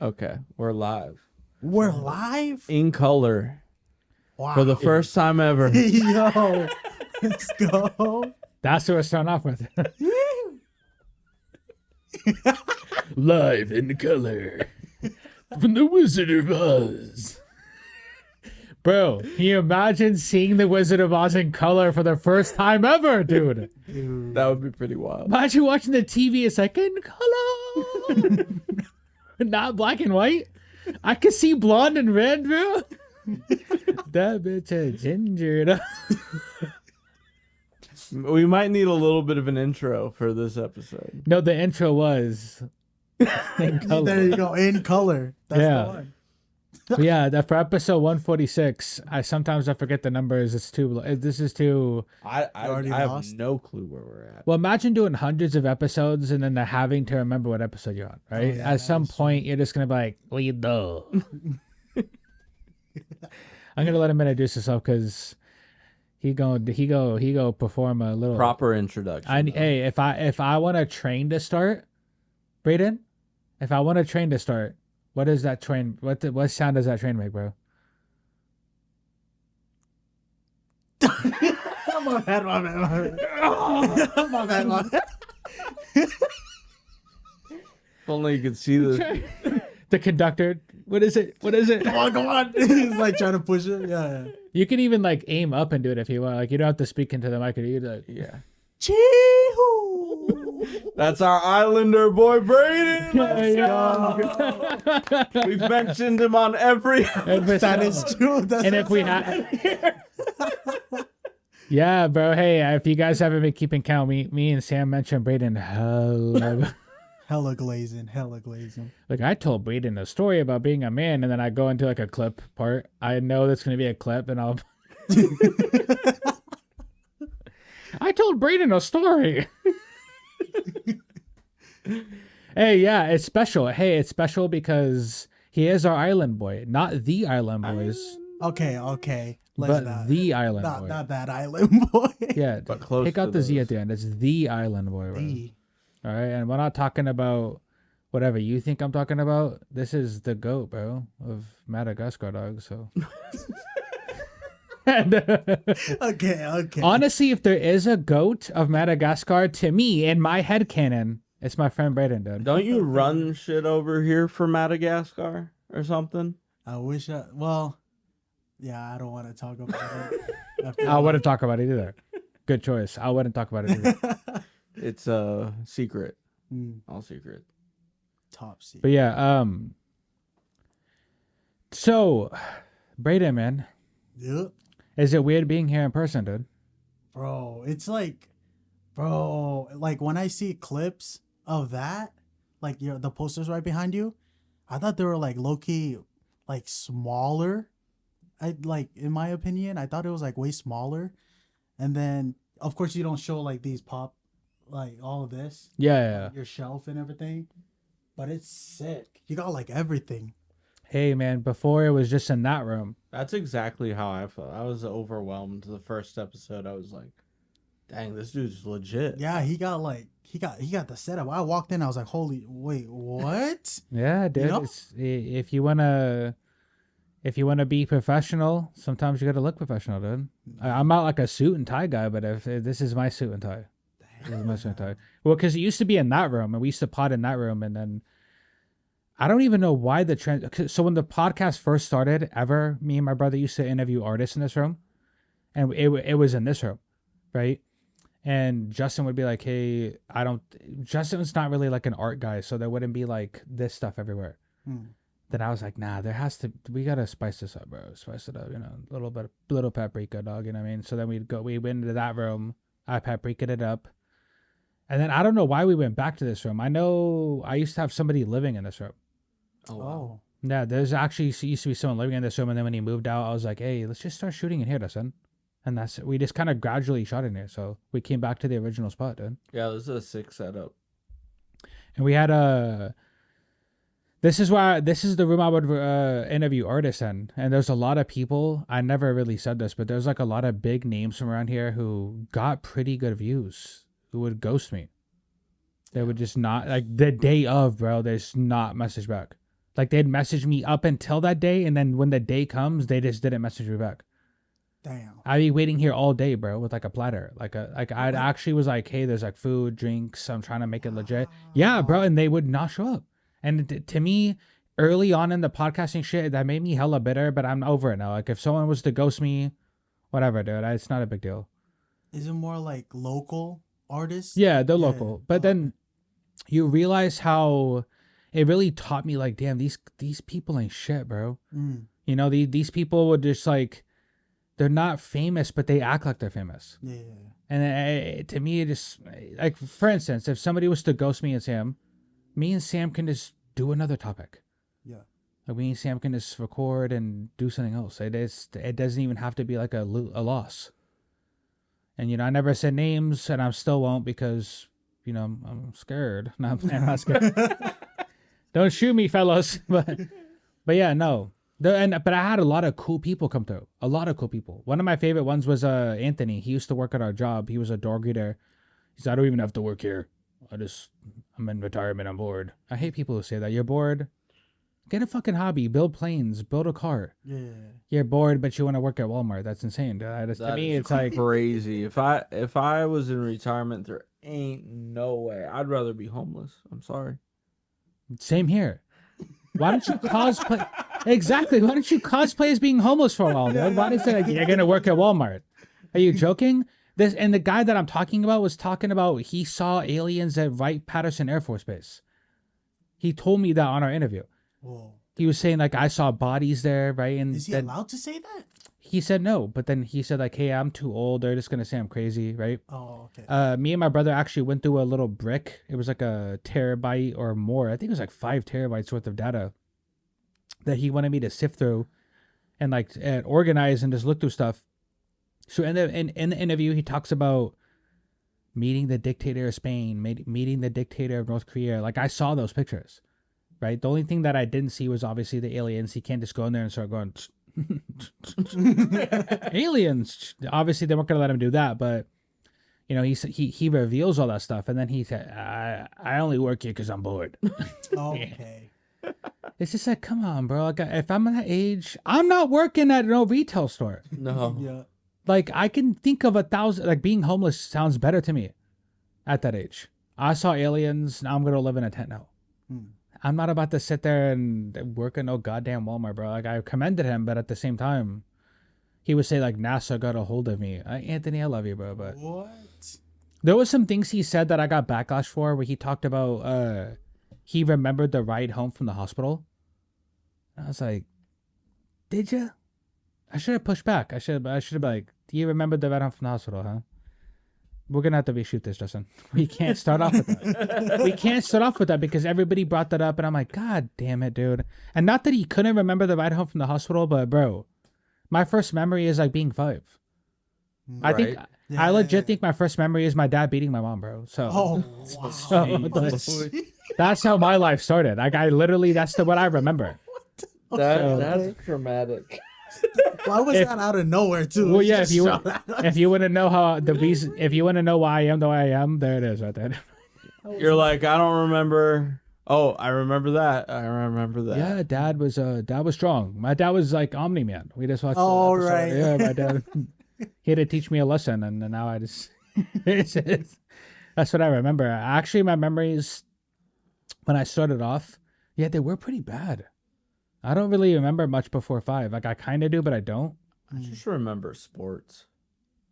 Okay, we're live. We're live? In color. Wow. For the first time ever. Yo, let's go. That's what we're starting off with. Live in color. From the Wizard of Oz. Bro, can you imagine seeing the Wizard of Oz in color for the first time ever, dude? Dude. That would be pretty wild. Imagine watching the TV, it's like, in color. Not black and white. I could see blonde and red, bro. That bitch a ginger. We might need a little bit of an intro for this episode. No, the intro was in color. There you go. In color. That's Yeah. the one. Yeah, that for episode 146, I forget the numbers. It's too. This is too. I already have lost? no clue where we're at. Well, imagine doing hundreds of episodes and then having to remember what episode you're on, right? yeah, At that some is point, you're just gonna be like, "We know." I'm gonna let him introduce himself because he go perform a little Proper introduction. Hey, if I want a train to start, Braden, if I want a train to start, what is that train? What sound does that train make, bro? My bad. My bad. If only you could see this. The conductor. What is it? What is it? Come on. He's like trying to push it. Yeah. You can even like aim up and do it if you want. Like you don't have to speak into the mic. You like, Yeah. Chee-hoo. That's our Islander boy, Braden. yeah, Yo. We've mentioned him on every. That is true. That's And if we have, yeah, bro. Hey, if you guys haven't been keeping count, me and Sam mentioned Braden. hella glazing. Like I told Braden a story about being a man, and then I go into like a clip part. I know that's gonna be a clip, and I'll. I told Braden a story. Hey, yeah, it's special. Hey, it's special because he is our island boy, not the island boys, Okay. but the island boy. Not that island boy. Yeah, But close take to out the Z those. at the end. It's the island boy. Bro. The- All right, and we're not talking about whatever you think I'm talking about. This is the goat, bro, of Madagascar, dog. So, and, Okay. honestly, if there is a goat of Madagascar, to me, in my headcanon, it's my friend Braden, dude. Don't you run shit over here for Madagascar or something? I wish I. Well, yeah, I don't want to talk about it. I wouldn't talk about it either. Good choice. I wouldn't talk about it either. It's a secret. Mm, All secret. top seat. But yeah, so Braden, man, Yep. is it weird being here in person, dude? Bro, it's like, like when I see clips of that, like the posters right behind you, I thought they were like low key, like smaller. In my opinion, I thought it was like way smaller. And then, of course, you don't show like these pop, like all of this, Yeah. your shelf and everything. But it's sick. You got like everything. Hey, man, before it was just in that room. That's exactly how I felt. I was overwhelmed the first episode. I was like, dang, this dude's legit. Yeah, he got the setup. I walked in, I was like, holy, wait, what? Yeah, dude. You know? If you wanna be professional, sometimes you gotta look professional, dude. I'm not like a suit and tie guy, but if this is my suit and tie. This is my suit and tie. Well, because it used to be in that room, and we used to pod in that room, and then I don't even know why the trend. So when the podcast first started, me and my brother used to interview artists in this room, and it was in this room, right? And Justin would be like, "Hey, Justin's not really like an art guy, so there wouldn't be like this stuff everywhere." Then I was like, "Nah, we gotta spice this up, bro. Spice it up, a little paprika, dog. You know what I mean?" So then we went into that room. I paprika'd it up, and then I don't know why we went back to this room. I know I used to have somebody living in this room. Oh, wow. Oh. Yeah, there's actually used to be someone living in this room, and then when he moved out, I was like, "Hey, let's just start shooting in here, Dustin." And we just kind of gradually shot in here. So we came back to the original spot, dude. Yeah, this is a sick setup. And we had this is the room I would interview artists in. And there's a lot of people, I never really said this, but there's like a lot of big names from around here who got pretty good views, who would ghost me. They would just not, like the day of, bro, they just not message back. Like they'd message me up until that day, and then when the day comes, they just didn't message me back. Damn. I'd be waiting here all day, bro, with like a platter. Like I'd actually was like, hey, there's like food, drinks. I'm trying to make it legit. Yeah, bro, and they would not show up. And to me, early on in the podcasting shit, that made me hella bitter. But I'm over it now. Like if someone was to ghost me, whatever, dude, it's not a big deal. Is it more like local artists? Yeah, they're local. But then you realize how it really taught me, like, damn, these people ain't shit, bro. You know, these people would just like, they're not famous, but they act like they're famous. Yeah. And to me, it just, like, for instance, if somebody was to ghost me and Sam, me and Sam can just do another topic. Yeah. Like me and Sam can just record and do something else. It doesn't even have to be like a loss. And, you know, I never said names, and I still won't because, you know, I'm scared. No, I'm not scared. Don't shoot me, fellas. But yeah, no. But I had a lot of cool people come through. A lot of cool people. One of my favorite ones was Anthony. He used to work at our job. He was a door greeter. He said, I don't even have to work here. I'm in retirement. I'm bored. I hate people who say that. You're bored? Get a fucking hobby. Build planes. Build a car. Yeah. You're bored, but you want to work at Walmart. That's insane. To me, it's like crazy. If I was in retirement, there ain't no way. I'd rather be homeless. I'm sorry. Same here. Why don't you cosplay? Exactly. Why don't you cosplay as being homeless for a while, dude? Why did you say like, you're gonna work at Walmart? Are you joking? And the guy that I'm talking about was talking about he saw aliens at Wright-Patterson Air Force Base. He told me that on our interview. Whoa. He was saying like I saw bodies there, right? And is he allowed to say that? He said no, but then he said like, hey, I'm too old. They're just gonna say I'm crazy, right? Oh, okay. Me and my brother actually went through a little brick. It was like a terabyte or more. I think it was like 5 terabytes worth of data that he wanted me to sift through and like organize and just look through stuff. So in the interview, he talks about meeting the dictator of Spain, meeting the dictator of North Korea. Like I saw those pictures, right? The only thing that I didn't see was obviously the aliens. He can't just go in there and start going aliens. Obviously, they weren't gonna let him do that, but you know, he reveals all that stuff, and then he said, "I only work here because I'm bored." Okay. It's just like, come on, bro. Like, if I'm that age, I'm not working at no retail store. No. Yeah. Like, I can think of 1,000. Like, being homeless sounds better to me at that age. I saw aliens. Now I'm gonna live in a tent now. I'm not about to sit there and work at no goddamn Walmart, bro. Like, I commended him, but at the same time, he would say like NASA got a hold of me. Anthony, I love you, bro, but What? there was some things he said that I got backlash for, where he talked about he remembered the ride home from the hospital. And I was like, did you? I should have pushed back. I should have been like, do you remember the ride home from the hospital, huh? We're gonna have to reshoot this, Justin. We can't start off with that. We can't start off with that because everybody brought that up, and I'm like, God damn it, dude. And not that he couldn't remember the ride home from the hospital, but bro, my first memory is like being 5. I think I legit think my first memory is my dad beating my mom, bro. So, wow. that's how my life started. Like I literally, that's what I remember. That's dramatic. Why was that out of nowhere too? Well, yeah. If you want to know how the reason, if you want to know why I am the way I am, there it is, right there. You're like, I don't remember. Oh, I remember that. I remember that. Yeah, dad was strong. My dad was like Omni-Man. We just watched. Oh, right. Yeah, my dad. He had to teach me a lesson, and now I just. That's what I remember. Actually, my memories when I started off, yeah, they were pretty bad. I don't really remember much before 5. Like I kind of do, but I don't. I just remember sports.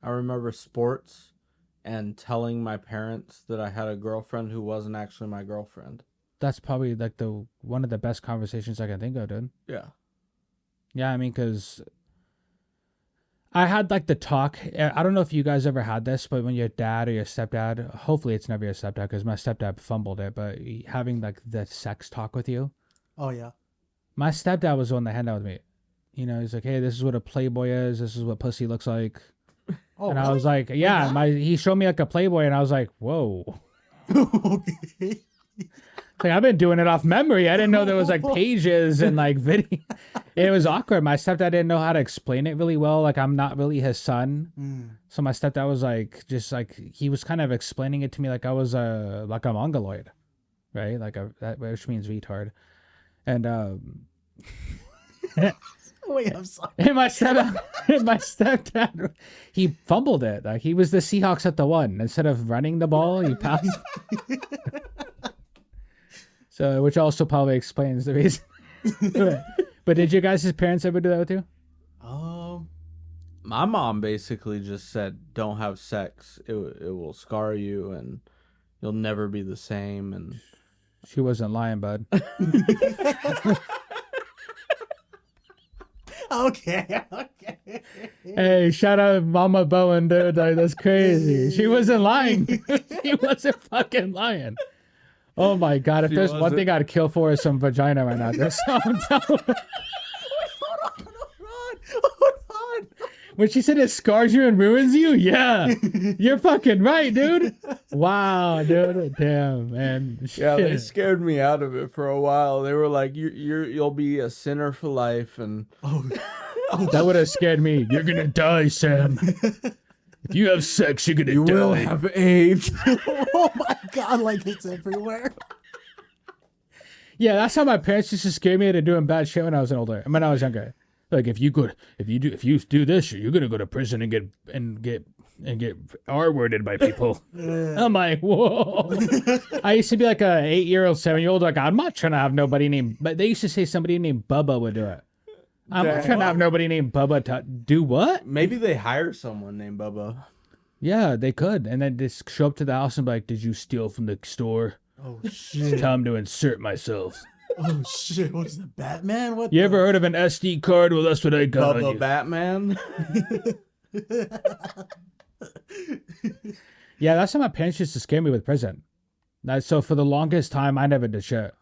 I remember sports and telling my parents that I had a girlfriend who wasn't actually my girlfriend. That's probably like one of the best conversations I can think of, dude. Yeah. Yeah, I mean, because I had like the talk. I don't know if you guys ever had this, but when your dad or your stepdad, hopefully it's never your stepdad because my stepdad fumbled it, but having like the sex talk with you. Oh, yeah. My stepdad was the one that had that with me. You know, he's like, hey, this is what a Playboy is. This is what pussy looks like. Oh, and really? I was like, yeah. He showed me like a Playboy, and I was like, whoa. Okay. Like, I've been doing it off memory. I didn't know there was like pages and like video. It was awkward. My stepdad didn't know how to explain it really well. Like, I'm not really his son. So my stepdad was like, just like, he was kind of explaining it to me like I was like a mongoloid, right? Like which means retard. And Wait, I'm sorry. and my stepdad, he fumbled it. Like he was the Seahawks at the one. Instead of running the ball, he passed. So, which also probably explains the reason. But did you guys' parents ever do that with you? My mom basically just said, "Don't have sex. It will scar you, and you'll never be the same." And She wasn't lying, bud. Okay. Hey, shout out Mama Bowen, dude. Like, that's crazy. She wasn't lying. She wasn't fucking lying. Oh my god, if She there's one wasn't. thing I'd kill for is some vagina right now. There's some. Hold on. When she said it scars you and ruins you, yeah, you're fucking right, dude. Wow, dude, damn, man. yeah, they Shit. scared me out of it for a while. They were like, "You'll be a sinner for life," and That would have scared me. You're gonna die, Sam. If you have sex, you're gonna you die. will have AIDS. Oh my god, like it's everywhere. Yeah, that's how my parents used to scare me into doing bad shit when I was younger. Like if you do this, you're gonna go to prison and get R-worded by people. I'm like, whoa. I used to be like a 8-year-old, 7-year-old. Like I'm not trying to have nobody named. But they used to say somebody named Bubba would do it. I'm not trying to have nobody named Bubba do what? Maybe they hire someone named Bubba. Yeah, they could, and then just show up to the house and be like, "Did you steal from the store? Oh It's shit. time to insert myself." Oh shit. What's the Batman? What? You ever heard of an SD card? Well, that's what I got on Bubba you. Batman. Yeah, that's how my parents used to scare me with prison. So for the longest time, I never did shit.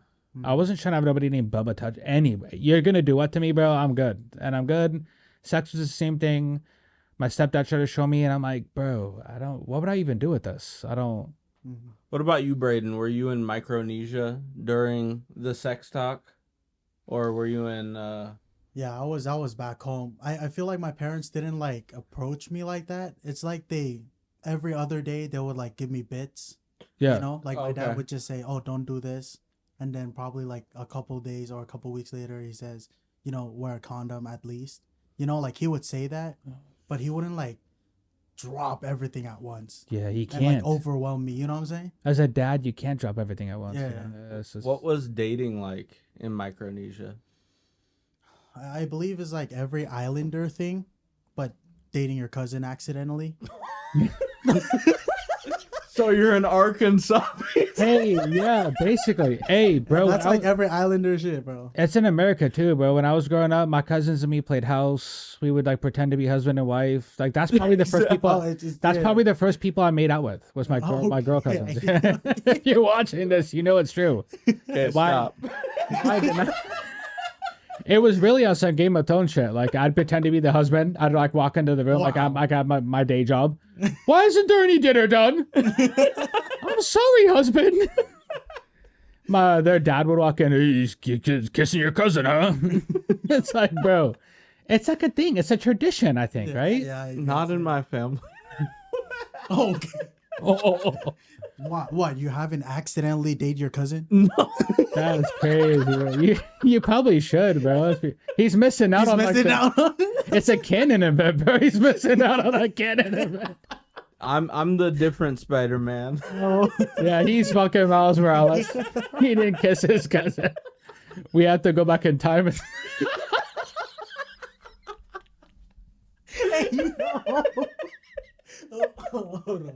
I wasn't trying to have nobody named Bubba touch. Anyway, you're gonna do what to me, bro? I'm good, and I'm good. Sex was the same thing. My stepdad tried to show me, and I'm like, bro, I don't. What would I even do with this? I don't. What about you, Braden? Were you in Micronesia during the sex talk, or were you in? Yeah, I was back home. I feel like my parents didn't like approach me like that. It's like every other day they would like give me bits. Yeah. You know, like my dad Okay. would just say, "Oh, don't do this," and then probably like a couple days or a couple weeks later, he says, "You know, wear a condom at least." You know, like he would say that, but he wouldn't like drop everything at once Yeah, he and can't. like overwhelm me. You know what I'm saying? As a dad, you can't drop everything at once. Yeah. It's just- What was dating like in Micronesia? I believe it's like every islander thing, but dating your cousin accidentally. So you're in Arkansas. Hey, yeah, basically. Hey, bro. That's like every islander shit, bro. It's in America too, bro. When I was growing up, my cousins and me played house. We would like pretend to be husband and wife. Like that's probably the first people. Oh, That's probably the first people I made out with. Was my girl cousins. If you're watching this, you know it's true. Okay, Why- stop. I did not- It was really on some Game of Thrones shit. Like I'd pretend to be the husband. I'd like walk into the room like I got my day job. Why isn't there any dinner done? I'm sorry, husband. Their dad would walk in. He's kissing your cousin, huh? It's like, bro, it's like a thing. It's a tradition, I think, right? Yeah. Not in my family. Oh, okay. Oh, What? You haven't accidentally dated your cousin? that is crazy. Bro. You probably should, bro. He's missing out He's on missing like out on it. It's a canon event, bro. He's missing out on a canon event. I'm the different Spider-Man. Oh. Yeah, he's fucking Miles Morales. He didn't kiss his cousin. We have to go back in time. Hey, no. Hold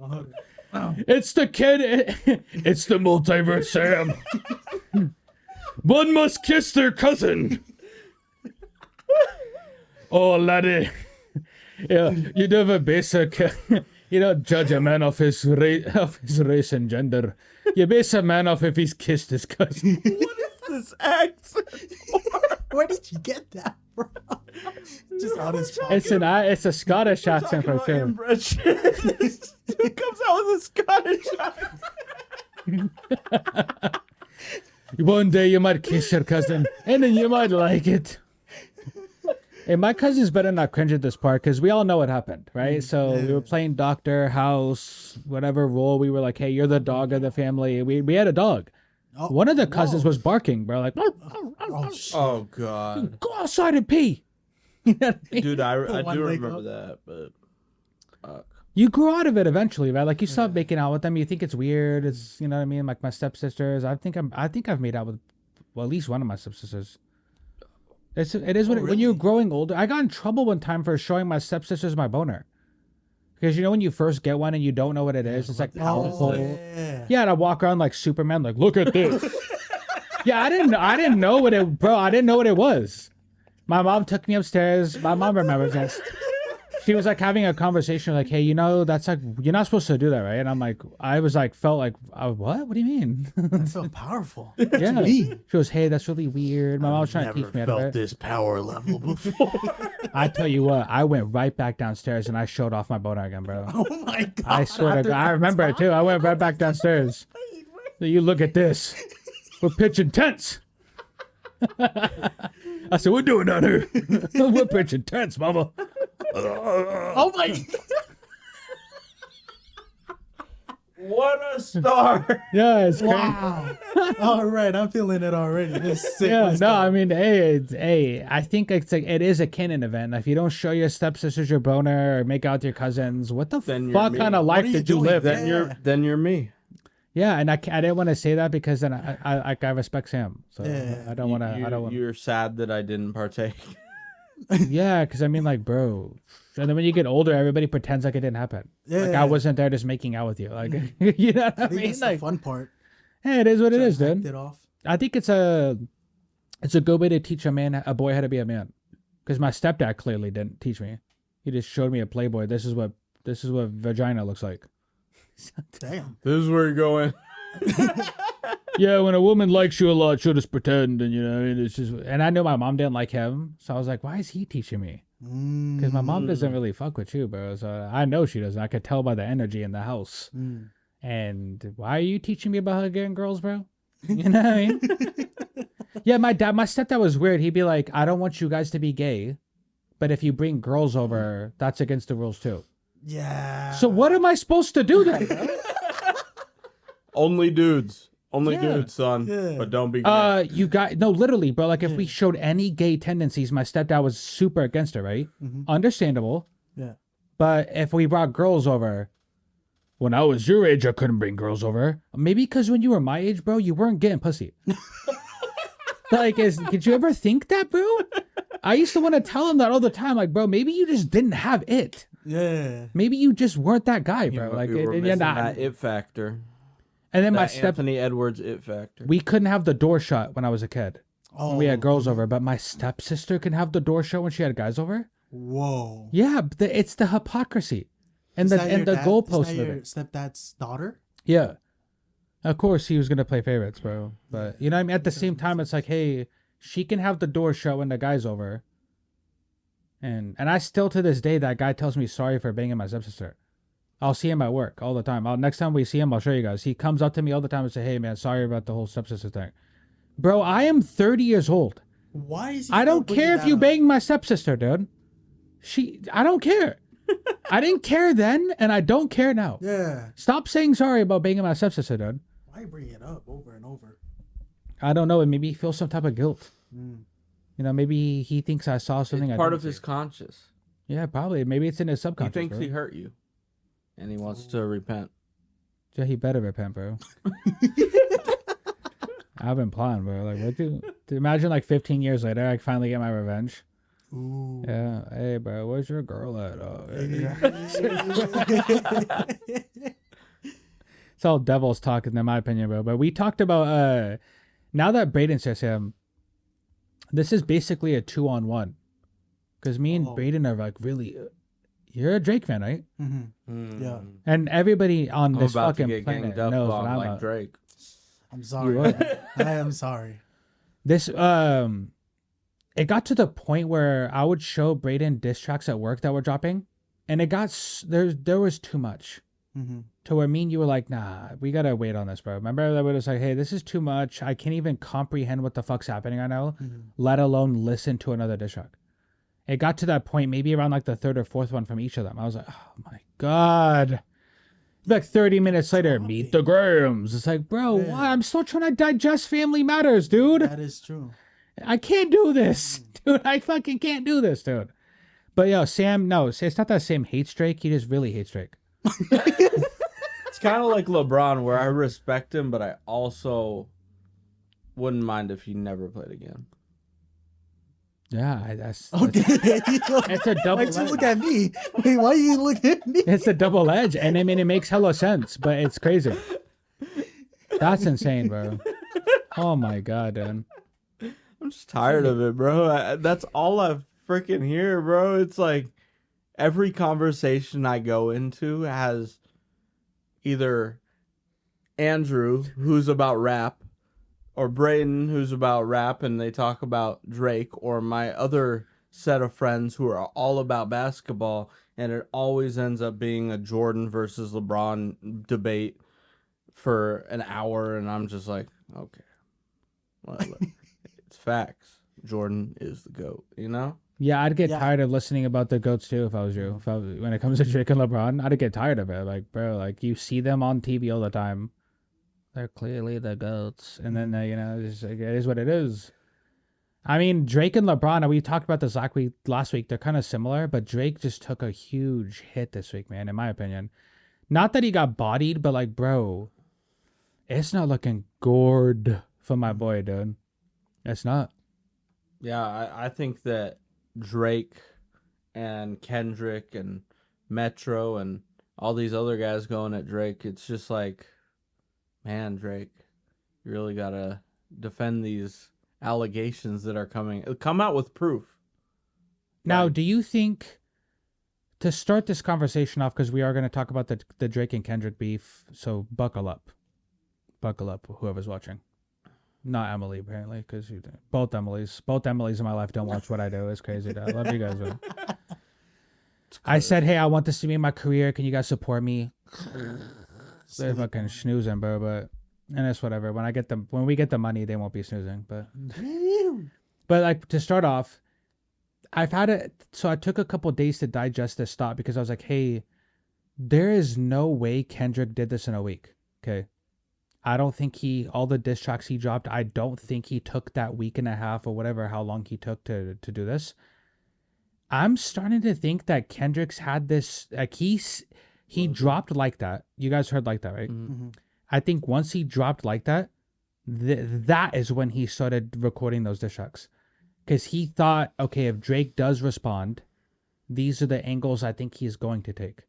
on. It's the kid. It's the multiverse, Sam. One must kiss their cousin. Oh, laddie. Yeah, you never basic. You don't judge a man off his race and gender. You base a man off if he's kissed his cousin. What is this accent? Where did you get that from? Just on his phone. It's a Scottish accent for sure. Inbred shit. He comes out with a Scottish accent. One day you might kiss your cousin, and then you might like it. Hey, my cousins better not cringe at this part because we all know what happened, right? So we were playing doctor, house, whatever role. We were like, hey, you're the dog of the family. We had a dog. Oh, One of the cousins whoa. was barking, bro. Like, Oh, shit. Oh God, go outside and pee. You know what I mean? dude, I One do leg remember up. that, but fuck. You grew out of it eventually, right? Like you stop making out with them. You think it's weird. It's, you know what I mean? Like my stepsisters. I think I've made out with, well, at least one of my stepsisters. It is when really? you're growing older. I got in trouble one time for showing my stepsisters my boner. Because you know when you first get one and you don't know what it is, it's like powerful. Yeah, and I walk around like Superman, like, look at this. Yeah, I didn't know what it, bro. I didn't know what it was. My mom took me upstairs. My mom remembers this. She was like having a conversation, like, hey, you know, that's like, you're not supposed to do that, right? And I'm like, I was like, felt like, what? What do you mean? I feel powerful. Yeah. Me. She goes, hey, that's really weird. My mom was trying to teach me how to do it. this power level before. I tell you what, I went right back downstairs and I showed off my boner again, bro. Oh my god! I swear to After God, I that remember it too. I went right back downstairs. You look at this. We're pitching tents. I said, we're doing that here. We're pitching tents, mama. Oh my! What a star! Yeah, it's crazy. Wow! All right, I'm feeling it already. This is sick. Yeah, Let's no, go. I mean, hey, I think it's like it is a canon event. If you don't show your stepsisters your boner or make out with your cousins, what the Then you're fuck me. kind of What life are you did you doing? live? Yeah. Then you're me. Yeah, and I didn't want to say that because then I respect Sam, so Yeah. I don't want to. I don't want. You're sad that I didn't partake. Yeah, because I mean, like, bro. And then when you get older, everybody pretends like it didn't happen. Like I wasn't there just making out with you. Like, you know what I I think mean? it's Like, the fun part. hey, it is what it is, Trying to dude. act it off. I think it's a good way to teach a boy how to be a man. Because my stepdad clearly didn't teach me. He just showed me a Playboy. This is what vagina looks like. Damn. This is where you're going. Yeah, when a woman likes you a lot, she'll just pretend, and you know, and it's just. And I know my mom didn't like him, so I was like, why is he teaching me? Because my mom doesn't really fuck with you, bro. So I know she doesn't. I could tell by the energy in the house. And why are you teaching me about how getting girls, bro? You know what I mean? Yeah, my stepdad was weird. He'd be like, I don't want you guys to be gay, but if you bring girls over, that's against the rules too. Yeah. So what am I supposed to do then, bro? Only dudes. Only Yeah. dudes, son. Yeah. But don't be gay. You got no, literally, bro. Like if we showed any gay tendencies, my stepdad was super against it, right? Understandable. Yeah. But if we brought girls over, when I was your age, I couldn't bring girls over. Maybe because when you were my age, bro, you weren't getting pussy. Like, did you ever think that, bro? I used to want to tell him that all the time. Like, bro, maybe you just didn't have it. Yeah. Maybe you just weren't that guy, bro. Like, we were and, missing not. that it factor. And then my That Anthony Edwards it factor. we couldn't have the door shut when I was a kid. Oh. When we had girls over, but my stepsister can have the door shut when she had guys over. Whoa. Yeah, it's the hypocrisy, and Is the that your dad- goalpost Is of that your it. stepdad's daughter? Yeah, of course he was gonna play favorites, bro. But you know what I mean. At the same time, it's like, hey, she can have the door shut when the guy's over. And I still to this day that guy tells me sorry for banging my stepsister. I'll see him at work all the time. Next time we see him, I'll show you guys. He comes up to me all the time and say, hey man, sorry about the whole stepsister thing. Bro, I am 30 years old. Why is he I still don't bringing care if that you up? bang my stepsister, dude. I don't care. I didn't care then, and I don't care now. Yeah. Stop saying sorry about banging my stepsister, dude. Why bring it up over and over? I don't know. Maybe he feels some type of guilt. You know, maybe he thinks I saw something. It's I part didn't of his see. conscious. Yeah, probably. Maybe it's in his He subconscious. thinks bro. he hurt you. And he wants to repent. Yeah, he better repent, bro. I've been plotting, bro. Like, what do imagine like 15 years later, I finally get my revenge. Ooh. Yeah. Hey, bro, where's your girl at? Oh, it's all devil's talking, in my opinion, bro. But we talked about now that Braden says him, this is basically a 2-on-1. Because me and Braden are like really. You're a Drake fan, right? Yeah. And everybody on I'm this about to fucking get planet ganged up knows what on I'm like about. Drake. I'm sorry. I am sorry. This it got to the point where I would show Braden diss tracks at work that were dropping, and it got there was too much. To where me and you were like, nah, we gotta wait on this, bro. Remember that we was like, hey, this is too much. I can't even comprehend what the fuck's happening right now, let alone listen to another diss track. It got to that point, maybe around like the third or fourth one from each of them. I was like, oh my God. Like 30 minutes later, meet the Grahams. It's like, bro, Yeah. why? I'm still trying to digest Family Matters, dude. That is true. I can't do this, dude. I fucking can't do this, dude. But yo, Sam, no, it's not that Sam hates Drake. He just really hates Drake. It's kind of like LeBron, where I respect him, but I also wouldn't mind if he never played again. Yeah, that's Okay. it's a double Why'd you edge. look at me? Wait, why you look at me? It's a double edge, and I mean it makes hella sense, but it's crazy. That's insane, bro. Oh my god, dude. I'm just tired of it, bro. That's all I freaking hear, bro. It's like every conversation I go into has either Andrew, who's about rap, or Braden, who's about rap, and they talk about Drake, or my other set of friends who are all about basketball, and it always ends up being a Jordan versus LeBron debate for an hour, and I'm just like, okay, well, look, it's facts. Jordan is the GOAT, you know? Yeah, I'd get Yeah. tired of listening about the GOATs too if I was you. When it comes to Drake and LeBron, I'd get tired of it. Like, bro, like you see them on TV all the time. They're clearly the GOATs. And then, it's just, like, it is what it is. I mean, Drake and LeBron, we talked about this last week. They're kind of similar, but Drake just took a huge hit this week, man, in my opinion. Not that he got bodied, but like, bro, it's not looking good for my boy, dude. It's not. Yeah, I think that Drake and Kendrick and Metro and all these other guys going at Drake, it's just like, man, Drake, you really got to defend these allegations that are coming. Come out with proof. Now, Right. do you think, to start this conversation off, because we are going to talk about the Drake and Kendrick beef, so buckle up. Buckle up, whoever's watching. Not Emily, apparently, because both Emilys in my life don't watch what I do. It's crazy. I love you guys, man. I said, hey, I want this to be my career. Can you guys support me? They're fucking snoozing, bro, and it's whatever. When we get the money, they won't be snoozing. But like, to start off, so I took a couple days to digest this thought because I was like, hey, there is no way Kendrick did this in a week. Okay. I don't think all the diss tracks he dropped, I don't think he took that week and a half or whatever, how long he took to do this. I'm starting to think that Kendrick's had this, like he dropped like that. You guys heard like that, right? Mhm. I think once he dropped like that, that is when he started recording those diss tracks. Because he thought, okay, if Drake does respond, these are the angles I think he's going to take.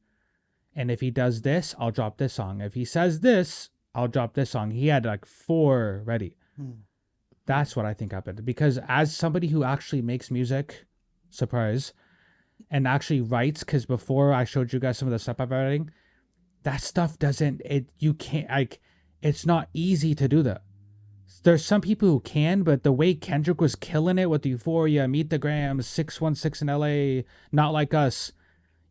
And if he does this, I'll drop this song. If he says this, I'll drop this song. He had like 4 ready. That's what I think happened. Because as somebody who actually makes music, surprise, and actually writes, because before I showed you guys some of the stuff I'm writing, that stuff it's not easy to do that. There's some people who can, but the way Kendrick was killing it with Euphoria, Meet the Grams, 616 in LA, Not Like Us,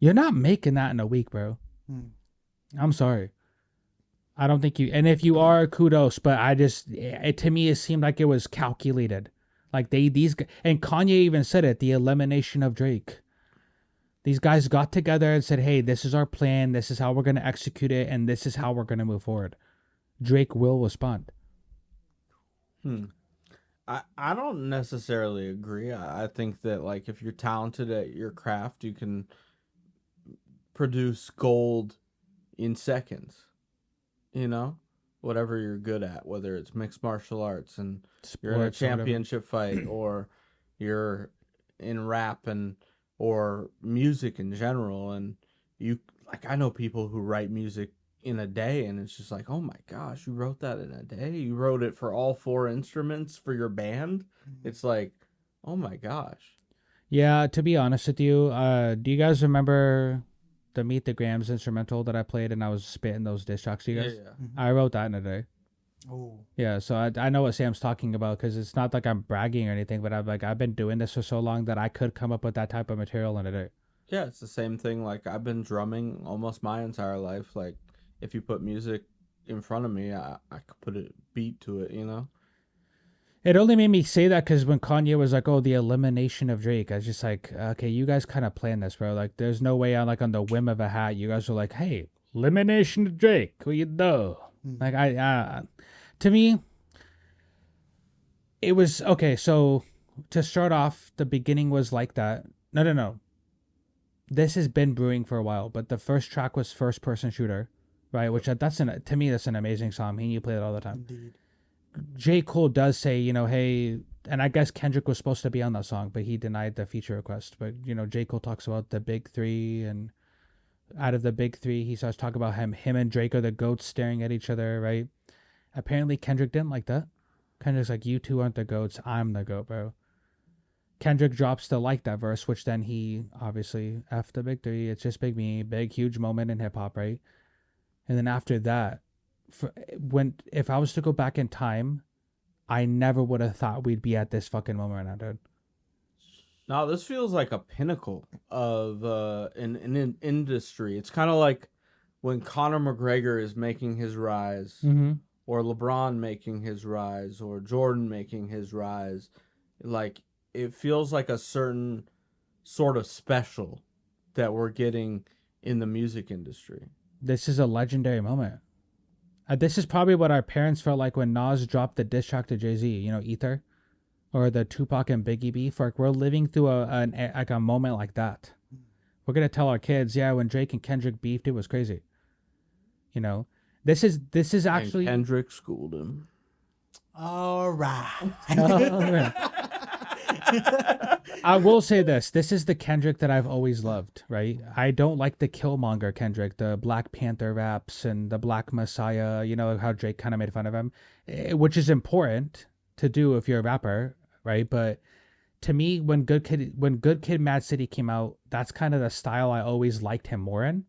you're not making that in a week, bro. I'm sorry. I don't think you, and if you are, kudos, but to me, it seemed like it was calculated. Like and Kanye even said it, the elimination of Drake. These guys got together and said, hey, this is our plan. This is how we're going to execute it. And this is how we're going to move forward. Drake will respond. I don't necessarily agree. I think that, like, if you're talented at your craft, you can produce gold in seconds. You know, whatever you're good at, whether it's mixed martial arts and you're in a Sports, whatever. championship fight, or you're in rap or music in general. And I know people who write music in a day, and it's just like, oh my gosh, you wrote that in a day? You wrote it for all 4 instruments for your band? It's like, oh my gosh. Yeah, to be honest with you, do you guys remember the Meet the Grams instrumental that I played and I was spitting those diss tracks to you guys? Yeah. I wrote that in a day. Oh. Yeah, so I know what Sam's talking about, because it's not like I'm bragging or anything, but I've been doing this for so long that I could come up with that type of material in a day. Yeah, it's the same thing. Like, I've been drumming almost my entire life. Like, if you put music in front of me, I could put a beat to it, you know? It only made me say that because when Kanye was like, oh, the elimination of Drake, I was just like, okay, you guys kind of planned this, bro. Like, there's no way on the whim of a hat, you guys were like, hey, elimination of Drake. What you know? Like to me, it was okay. So to start off, the beginning was like that. No. This has been brewing for a while, but the first track was First Person Shooter, right? Which to me that's an amazing song. Me and you play it all the time. Indeed. J. Cole does say, hey, and I guess Kendrick was supposed to be on that song, but he denied the feature request. But J. Cole talks about the big three, and out of the big three, he starts talking about him and Drake are the goats staring at each other, right? Apparently Kendrick didn't like that. Kendrick's like, you two aren't the goats, I'm the goat, bro. Kendrick drops the like that verse, which then he obviously F the big three. It's just big me, big huge moment in hip hop, right? And then after that, if I was to go back in time, I never would have thought we'd be at this fucking moment right now, dude. No, this feels like a pinnacle of an industry. It's kind of like when Conor McGregor is making his rise, or LeBron making his rise, or Jordan making his rise. Like, it feels like a certain sort of special that we're getting in the music industry. This is a legendary moment. This is probably what our parents felt like when Nas dropped the diss track to Jay-Z, Ether, or the Tupac and Biggie beef. Like, we're living through a moment like that. We're gonna tell our kids, yeah, when Drake and Kendrick beefed, it was crazy. This is actually, and Kendrick schooled him. All right. I will say this. This is the Kendrick that I've always loved, right? I don't like the Killmonger Kendrick, the Black Panther raps and the Black Messiah, how Drake kind of made fun of him, which is important to do if you're a rapper, right? But to me, when Good Kid, Mad City came out, that's kind of the style I always liked him more in.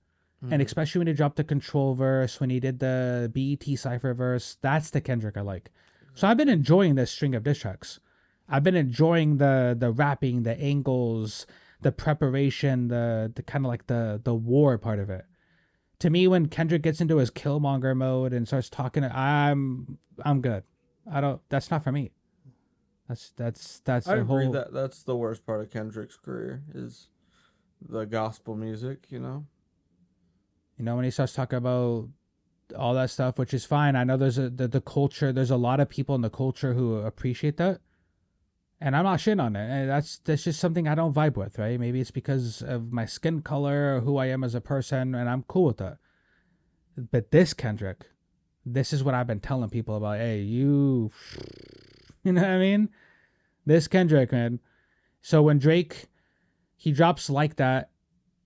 And especially when he dropped the Control verse, when he did the BET Cypher verse, that's the Kendrick I like. So I've been enjoying this string of diss tracks. I've been enjoying the rapping, the angles, the preparation, the kind of like the war part of it. To me, when Kendrick gets into his Killmonger mode and starts talking, I'm good. That's not for me. That's I the agree whole. that's the worst part of Kendrick's career is the gospel music. When he starts talking about all that stuff, which is fine. I know there's the culture. There's a lot of people in the culture who appreciate that. And I'm not shitting on it. And that's just something I don't vibe with, right? Maybe it's because of my skin color or who I am as a person, and I'm cool with that. But this Kendrick, this is what I've been telling people about. Hey, you know what I mean? This Kendrick, man. So when Drake, he drops Like That,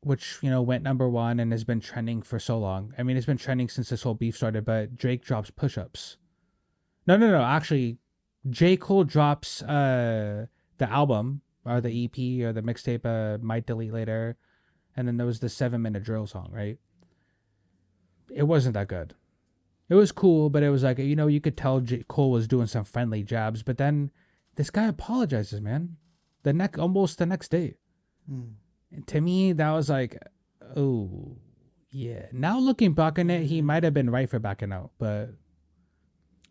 which, went #1 and has been trending for so long. I mean, it's been trending since this whole beef started, but Drake drops Push-Ups. No. Actually, J. Cole drops the album or the EP or the mixtape, Might Delete Later, and then there was the 7-minute drill song, right? It wasn't that good. It was cool, but it was like, you could tell J. Cole was doing some friendly jabs, but then this guy apologizes, man. Almost the next day. And to me, that was like, oh, yeah. Now looking back on it, he might have been right for backing out, but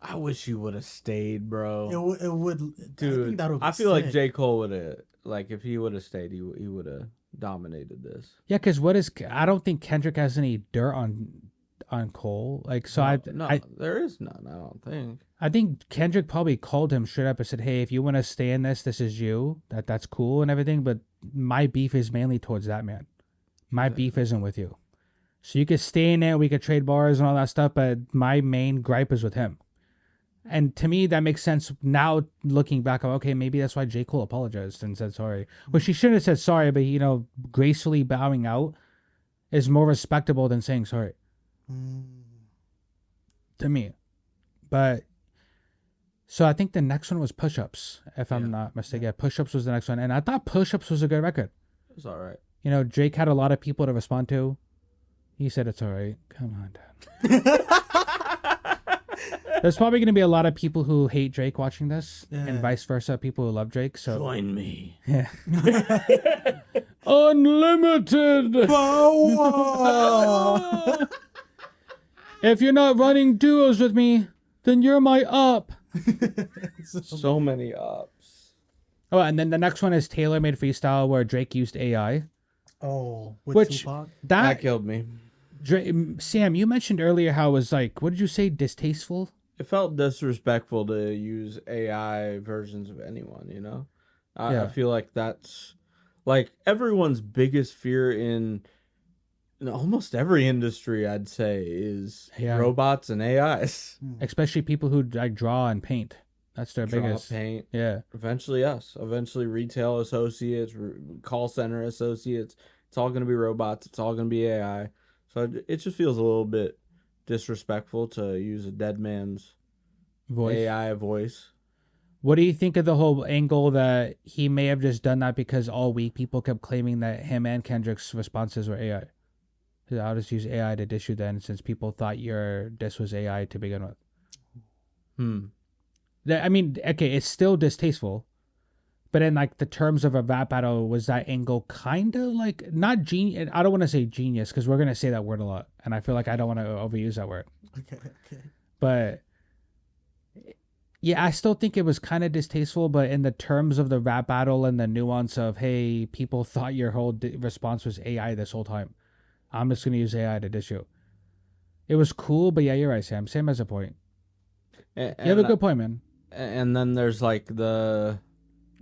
I wish you would have stayed, bro. It would, Dude. I I feel like J. Cole would have, like, if he would have stayed, he would have dominated this. Yeah, because I don't think Kendrick has any dirt on Cole. Like, so there is none. I don't think. I think Kendrick probably called him straight up and said, "Hey, if you want to stay in this is you. That's cool and everything. But my beef is mainly towards that man. My beef isn't with you. So you could stay in it. We could trade bars and all that stuff. But my main gripe is with him." And to me, that makes sense now looking back. Okay, maybe that's why J. Cole apologized and said sorry. Which he shouldn't have said sorry, but, gracefully bowing out is more respectable than saying sorry. To me. But, so I think the next one was Push-Ups, if I'm not mistaken. Yeah, Push-Ups was the next one. And I thought Push-Ups was a good record. It was all right. Drake had a lot of people to respond to. He said it's all right. Come on, Dad. There's probably going to be a lot of people who hate Drake watching this, and vice versa, people who love Drake. So join me. Yeah. Unlimited. If you're not running duos with me, then you're my up. So many ups. Oh, and then the next one is Taylor Made Freestyle, where Drake used AI. Oh, with which Tupac? That killed me. Sam, you mentioned earlier how it was like, what did you say, distasteful? It felt disrespectful to use AI versions of anyone, you know? I Yeah. feel like that's like everyone's biggest fear in almost every industry, I'd say, is AI. robots and AIs. Especially people who like draw and paint. That's their Draw, biggest. paint, Yeah. eventually us, eventually retail associates, call center associates. It's all going to be robots. It's all going to be AI. So it just feels a little bit disrespectful to use a dead man's Voice. AI voice. What do you think of the whole angle that he may have just done that because all week people kept claiming that him and Kendrick's responses were AI? I'll just use AI to diss you then, since people thought your diss was AI to begin with. I mean, okay, it's still distasteful, but in like the terms of a rap battle, was that angle kind of like not genius? I don't want to say genius because we're gonna say that word a lot, and I feel like I don't want to overuse that word. Okay. But yeah, I still think it was kind of distasteful, but in the terms of the rap battle and the nuance of, hey, people thought your whole response was AI this whole time. I'm just gonna use AI to diss you. It was cool, but yeah, you're right, Sam. Sam has a point. And, You have a good point, man. And then there's like the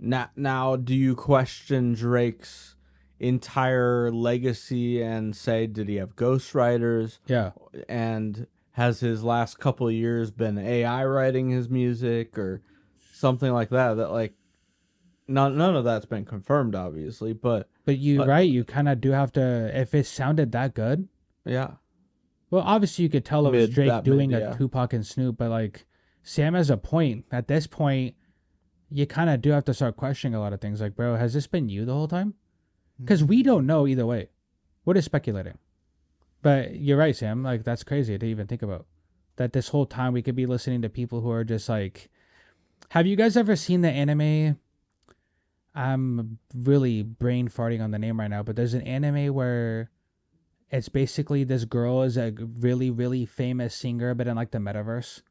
now do you question Drake's entire legacy and say, did he have ghostwriters? Yeah. And has his last couple of years been AI writing his music or something like that? That like none of that's been confirmed, obviously, but Right, you kind of do have to, if it sounded that good. yeah. Well, obviously you could tell it was Drake doing yeah. a Tupac and Snoop, but like Sam has a point. At this point, you kind of do have to start questioning a lot of things. Like, bro, has this been you the whole time? Because we don't know either way. We're just speculating. But you're right, Sam. Like, that's crazy to even think about. That this whole time we could be listening to people who are just like... Have you guys ever seen the anime? I'm really brain farting on the name right now, but there's an anime where it's basically this girl is a really, really famous singer, but in like the metaverse.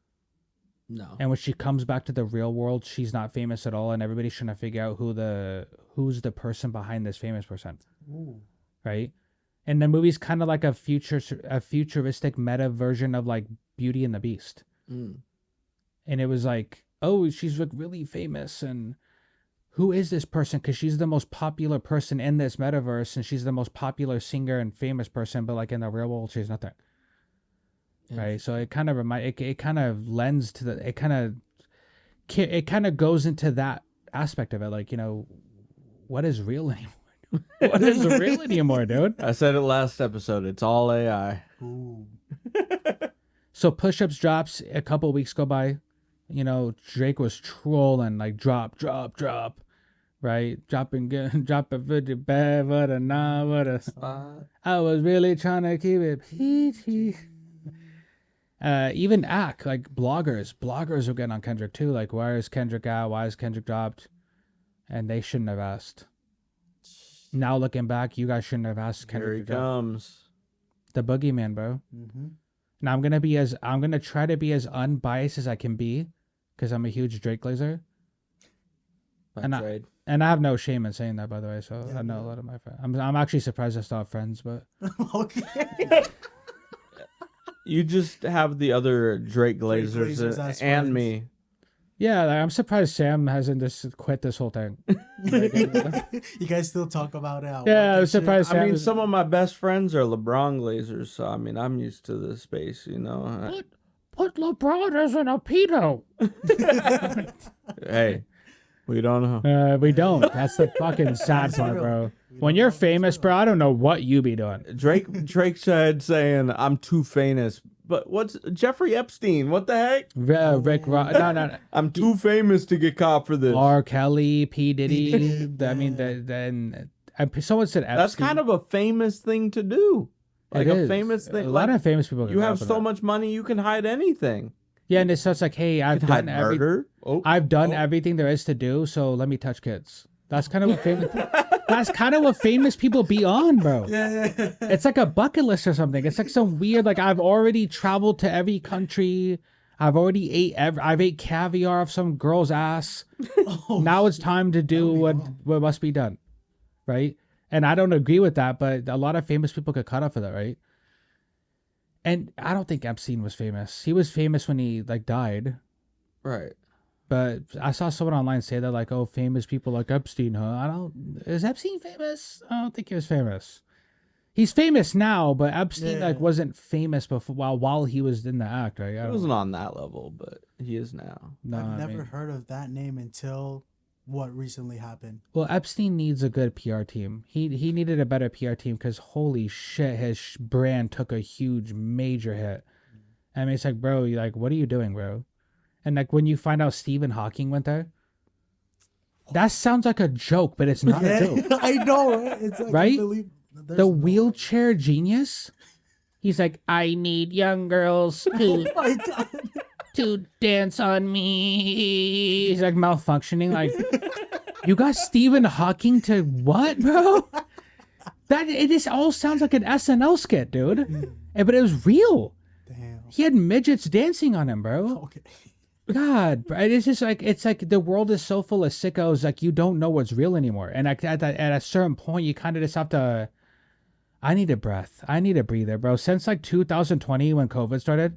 No. And when she comes back to the real world, she's not famous at all, and everybody's trying to figure out who's the person behind this famous person. Ooh. Right? And the movie's kind of like a futuristic meta version of like Beauty and the Beast. Mm. And it was like, oh, she's like really famous, and who is this person? Because she's the most popular person in this metaverse, and she's the most popular singer and famous person, but like in the real world, she's nothing. Right, so it kind of it kind of lends to the it kind of goes into that aspect of it, like, you know, what is real anymore? What is real anymore, dude? I said it last episode. It's all AI. Ooh. So Push-Ups drops, a couple of weeks go by. You know, Drake was trolling like drop, right? Dropping good, drop it pretty bad, but a nah, but a. I was really trying to keep it PG. Even like bloggers were getting on Kendrick too. Like, why is Kendrick out? Why is Kendrick dropped? And they shouldn't have asked. Now looking back, you guys shouldn't have asked Kendrick. Here he comes. The boogeyman, bro. Mm-hmm. Now I'm gonna try to be as unbiased as I can be, because I'm a huge Drake glazer. And I have no shame in saying that, by the way. So yeah, I know a lot of my friends. I'm actually surprised I still have friends, but Okay. You just have the other Drake glazers as and friends. me. yeah, like, I'm surprised Sam hasn't just quit this whole thing. You guys still talk about it. Yeah, work I and was shit? surprised. I mean, was- some of my best friends are LeBron glazers, so I mean, I'm used to the space, you know. Put LeBron as an pedo. Hey, we don't know. We don't. That's the fucking sad part, bro. When you're famous, bro, I don't know what you be doing. Drake said saying I'm too famous, but what's Jeffrey Epstein? What the heck? Rick Ross. No. I'm too famous to get caught for this. R. Kelly, P. Diddy. Diddy, I mean, then someone said Epstein. That's kind of a famous thing to do. Like It a is. famous thing. A lot like, of famous people. you have so much money, you can hide anything. Yeah, and it's just like, hey, I've You can hide done everything. murder. I've done everything there is to do, so let me touch kids. That's kind of what famous. That's kind of what famous people be on, bro. Yeah. It's like a bucket list or something. It's like some weird, like, I've already traveled to every country. I've already I've ate caviar of some girl's ass. Oh, Now it's time to do what must be done, right? And I don't agree with that, but a lot of famous people get caught up for that, right? And I don't think Epstein was famous. He was famous when he like died. Right. But I saw someone online say that like, oh, famous people like Epstein, huh? Is Epstein famous? I don't think he was famous. He's famous now, but Epstein like Yeah. wasn't famous before while he was in the act, right? It wasn't on that level, but he is now. No, I've I never mean- heard of that name until what recently happened. Well, Epstein needs a good PR team. He needed a better PR team because holy shit, his brand took a huge, major hit. I mean, it's like, bro, you like, what are you doing, bro? And like when you find out Stephen Hawking went there, that sounds like a joke, but it's not a joke. I know, right? It's like Right? unbelievable. There's The no wheelchair genius. He's like, I need young girls way. to Oh my God. to dance on me. He's like malfunctioning. Like, you got Stephen Hawking to what, bro? That it just all sounds like an SNL skit, dude. But it was real. Damn. He had midgets dancing on him, bro. Okay. God, bro, it's just like it's like the world is so full of sickos. Like you don't know what's real anymore. And like, at a certain point, you kind of just have to. I need a breath. I need a breather, bro. Since like 2020 when COVID started,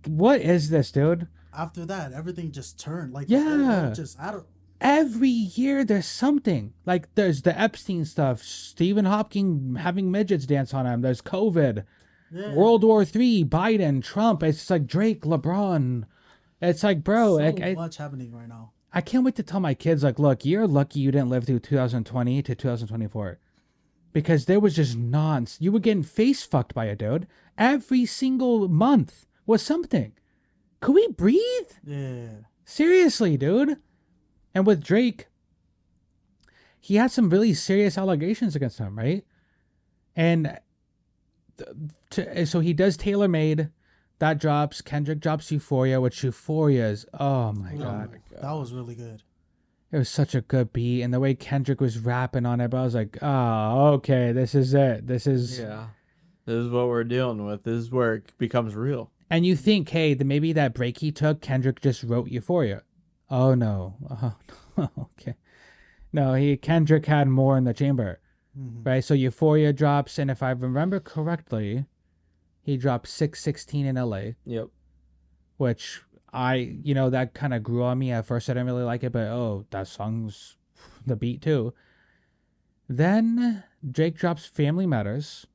what is this, dude? After that, everything just turned. Like, Yeah. just I don't. Every year there's something. Like there's the Epstein stuff, Stephen Hawking having midgets dance on him. There's COVID, Yeah. World War III, Biden, Trump. It's just like Drake, LeBron. It's like, bro, So much happening right now. I can't wait to tell my kids, like, look, you're lucky you didn't live through 2020 to 2024. Because there was just nonsense. You were getting face fucked by a dude. Every single month was something. Could we breathe? Yeah. Seriously, dude. And with Drake, he had some really serious allegations against him, right? And so he does Tailor Made. That drops. Kendrick drops Euphoria, which Euphoria is, oh my God. That was really good. It was such a good beat. And the way Kendrick was rapping on it, but I was like, oh, okay, this is it. This is. Yeah. This is what we're dealing with. This is where it becomes real. And you think, hey, maybe that break he took, Kendrick just wrote Euphoria. Oh, no. Oh, okay. No, Kendrick had more in the chamber. Mm-hmm. Right? So Euphoria drops, and if I remember correctly, he dropped 616 in LA, Yep. which that kind of grew on me. At first, I didn't really like it, but that song's the beat too. Then Drake drops Family Matters.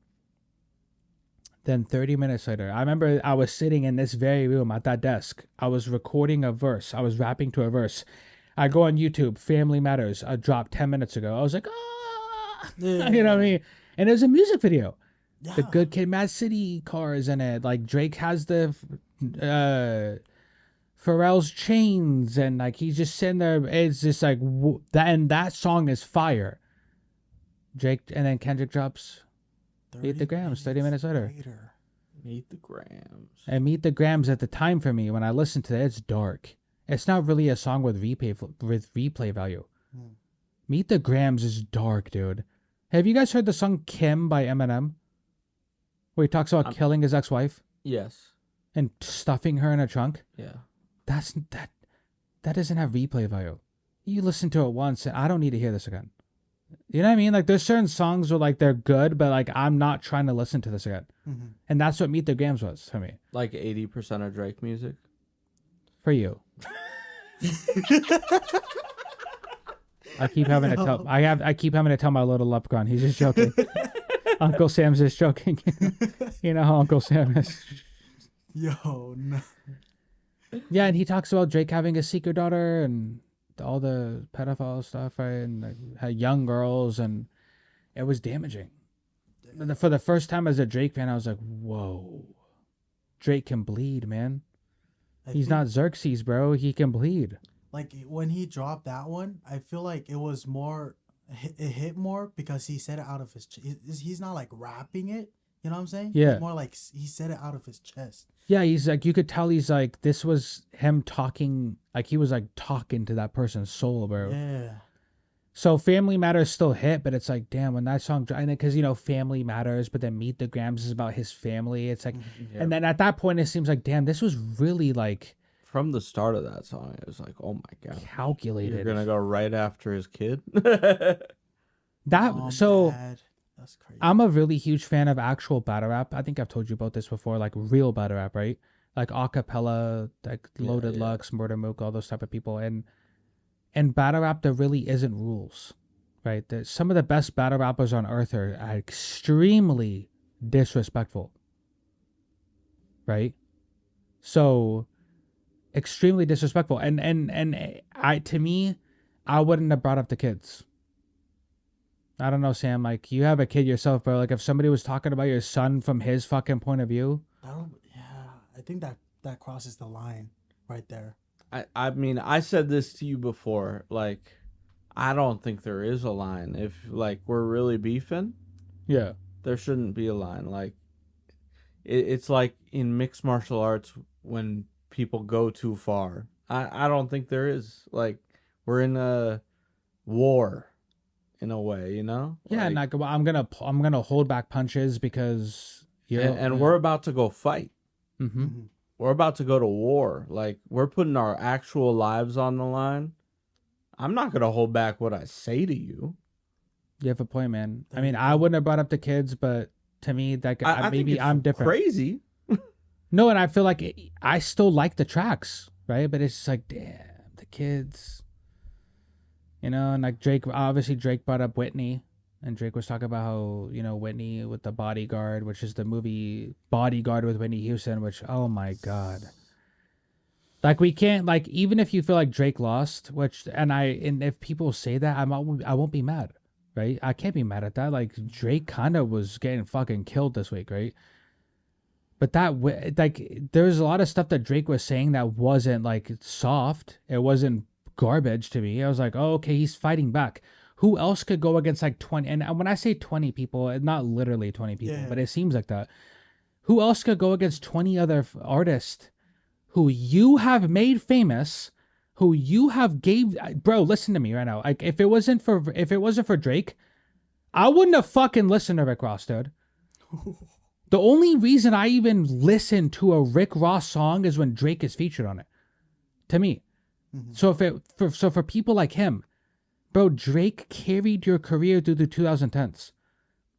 Then 30 minutes later, I remember I was sitting in this very room at that desk. I was recording a verse. I was rapping to a verse. I go on YouTube, Family Matters, I dropped 10 minutes ago. I was like, Yeah. you know what I mean? And it was a music video. Yeah. The Good Kid, Mad City cars in it. Like Drake has the Pharrell's chains, and like he's just sitting there. It's just like that, and that song is fire. Drake, and then Kendrick drops Meet the Grams 30 minutes later. Meet the Grams. And Meet the Grams at the time for me when I listened to it, it's dark. It's not really a song with replay value. Meet the Grams is dark, dude. Have you guys heard the song Kim by Eminem? Where he talks about killing his ex-wife Yes. and stuffing her in a trunk? Yeah. That doesn't have replay value. You listen to it once and I don't need to hear this again. You know what I mean? Like there's certain songs where like they're good, but like I'm not trying to listen to this again. Mm-hmm. And that's what Meet the Grams was for me. Like 80% of Drake music. For you. I keep having to tell I keep having to tell my little leprechaun. He's just joking. Uncle Sam's just joking. You know how Uncle Sam is. Yo, no. Yeah, and he talks about Drake having a secret daughter and all the pedophile stuff, right? And like, young girls, and it was damaging. For the first time as a Drake fan, I was like, whoa. Drake can bleed, man. He's not Xerxes, bro. He can bleed. Like when he dropped that one, I feel like it was more, it hit more because he said it out of his chest. He's not like rapping it. You know what I'm saying? Yeah. It's more like he said it out of his chest. Yeah, he's like, you could tell he's like, this was him talking, like he was like talking to that person's soul, bro. Yeah. So Family Matters still hit, but it's like, damn, when that song, because, Family Matters, but then Meet the Grams is about his family. It's like, and then at that point, it seems like, damn, this was really like. From the start of that song, it was like, oh my God. Calculated. You're going to go right after his kid? That, Mom, so. Dad. That's crazy. I'm a really huge fan of actual battle rap. I think I've told you about this before, like real battle rap, right? Like acapella, like Loaded Lux, Murder Mook, all those type of people. And battle rap, there really isn't rules, right? Some of the best battle rappers on earth are extremely disrespectful, right? So extremely disrespectful. And I, to me, I wouldn't have brought up the kids. I don't know, Sam. Like, you have a kid yourself, bro. Like, if somebody was talking about your son from his fucking point of view, I think that crosses the line right there. I mean, I said this to you before. Like, I don't think there is a line. If like we're really beefing, yeah, there shouldn't be a line. Like, it's like in mixed martial arts when people go too far. I don't think there is. Like, we're in a war, in a way, you know. yeah. Like, And like, I'm gonna hold back punches because and we're about to go fight. Mm-hmm. Mm-hmm. We're about to go to war. Like, we're putting our actual lives on the line. I'm not gonna hold back what I say to you. You have a point, man. There I mean, you I go. wouldn't have brought up the kids, but to me, that I think maybe it's I'm different. Crazy. No, and I feel like I still like the tracks, right? But it's just like, damn, the kids, you know. And like Drake brought up Whitney, and Drake was talking about how, you know, Whitney with the Bodyguard, which is the movie Bodyguard with Whitney Houston, which, oh my god. Like, we can't, like, even if you feel like Drake lost, and if people say that, I won't be mad, right? I can't be mad at that. Like, Drake kind of was getting fucking killed this week, right? But like, there's a lot of stuff that Drake was saying that wasn't like soft. It wasn't garbage to me. I was like, oh, okay, he's fighting back. Who else could go against like 20? And when I say 20 people, not literally 20 people, Yeah. but it seems like that. Who else could go against 20 other artists who you have made famous, who you have bro, listen to me right now. Like, if it wasn't for Drake, I wouldn't have fucking listened to Rick Ross, dude. The only reason I even listen to a Rick Ross song is when Drake is featured on it. To me. Mm-hmm. So for people like him, bro, Drake carried your career through the 2010s.